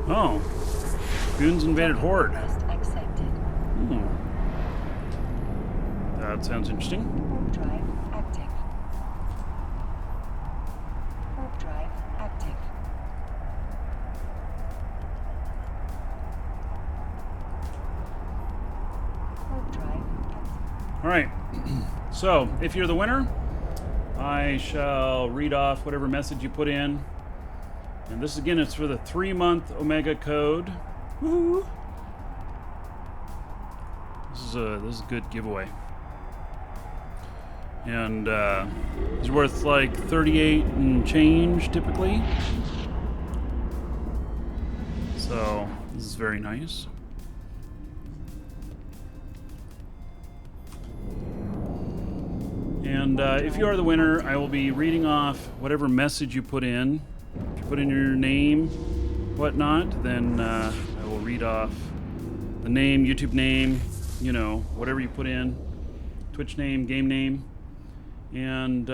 Oh. Goons invaded Horde. Request accepted. Hmm. That sounds interesting. Warp drive active. Warp drive active. Warp drive active. All right. So, if you're the winner, I shall read off whatever message you put in. And this again is for the 3-month Omega code. Woohoo! This is a good giveaway. And it's worth like 38 and change typically. So this is very nice. And if you are the winner, I will be reading off whatever message you put in. If you put in your name, whatnot, then I will read read off the name, YouTube name, you know, whatever you put in, Twitch name, game name, and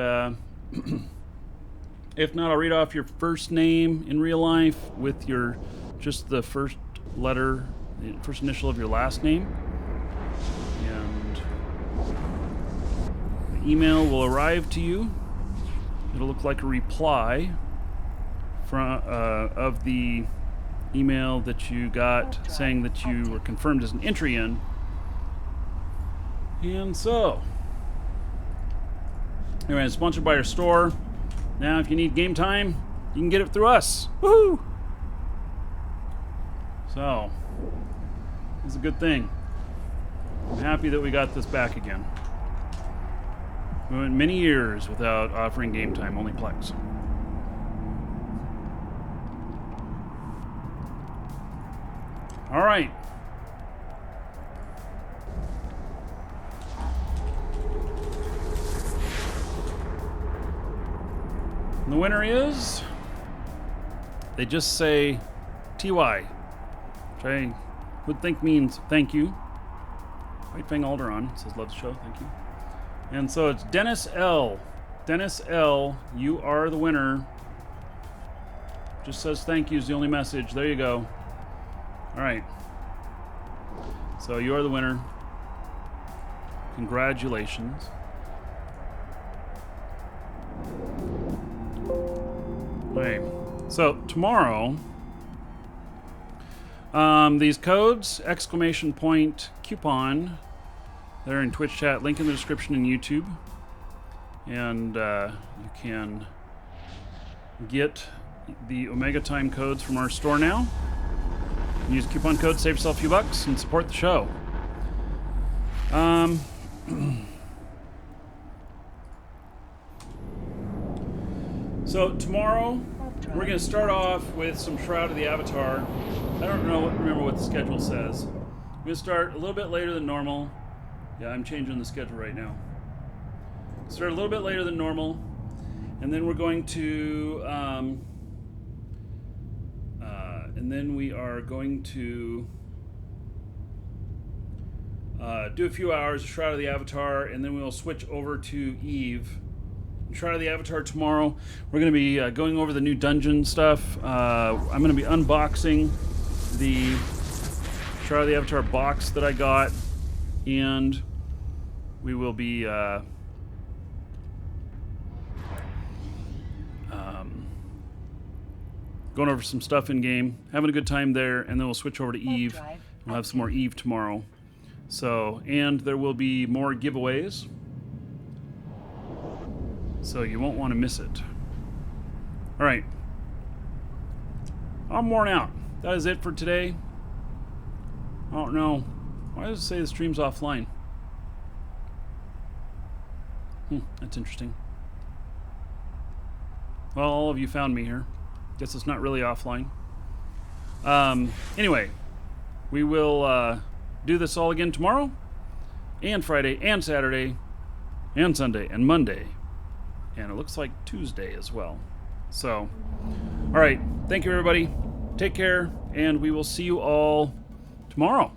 if not, I'll read off your first name in real life with your just the first letter, the first initial of your last name, and the email will arrive to you. It'll look like a reply from of the email that you got saying that you were confirmed as an entry in. And so, anyway, it's sponsored by our store. Now, if you need game time, you can get it through us. Woohoo! So, it's a good thing. I'm happy that we got this back again. We went many years without offering game time, only Plex. All right. And the winner is, they just say TY, which I would think means thank you. White Fang Alderon says love the show, thank you. And so it's Dennis L. Dennis L, you are the winner. Just says thank you is the only message. There you go. All right. So you are the winner. Congratulations. Okay. So tomorrow, these codes, exclamation point, coupon, they're in Twitch chat, link in the description in YouTube. And you can get the Omega Time codes from our store now. Use the coupon code, save yourself a few bucks, and support the show. So tomorrow, we're going to start off with some Shroud of the Avatar. I don't remember what the schedule says. We're going to start a little bit later than normal. Yeah, I'm changing the schedule right now. Start a little bit later than normal, and then we're going to, we are going to do a few hours of Shroud of the Avatar, and then we'll switch over to Eve. Shroud of the Avatar tomorrow. We're going to be going over the new dungeon stuff. I'm going to be unboxing the Shroud of the Avatar box that I got, and we will be going over some stuff in game, having a good time there, and then we'll switch over to Eve. We'll have some more Eve tomorrow. So, and there will be more giveaways, so you won't want to miss it. All right, I'm worn out. That is it for today. I don't know. Why does it say the stream's offline? That's interesting. Well, all of you found me here. Guess it's not really offline. Anyway, we will do this all again tomorrow, and Friday, and Saturday, and Sunday, and Monday, and it looks like Tuesday as well. So, all right, thank you everybody. Take care, and we will see you all tomorrow.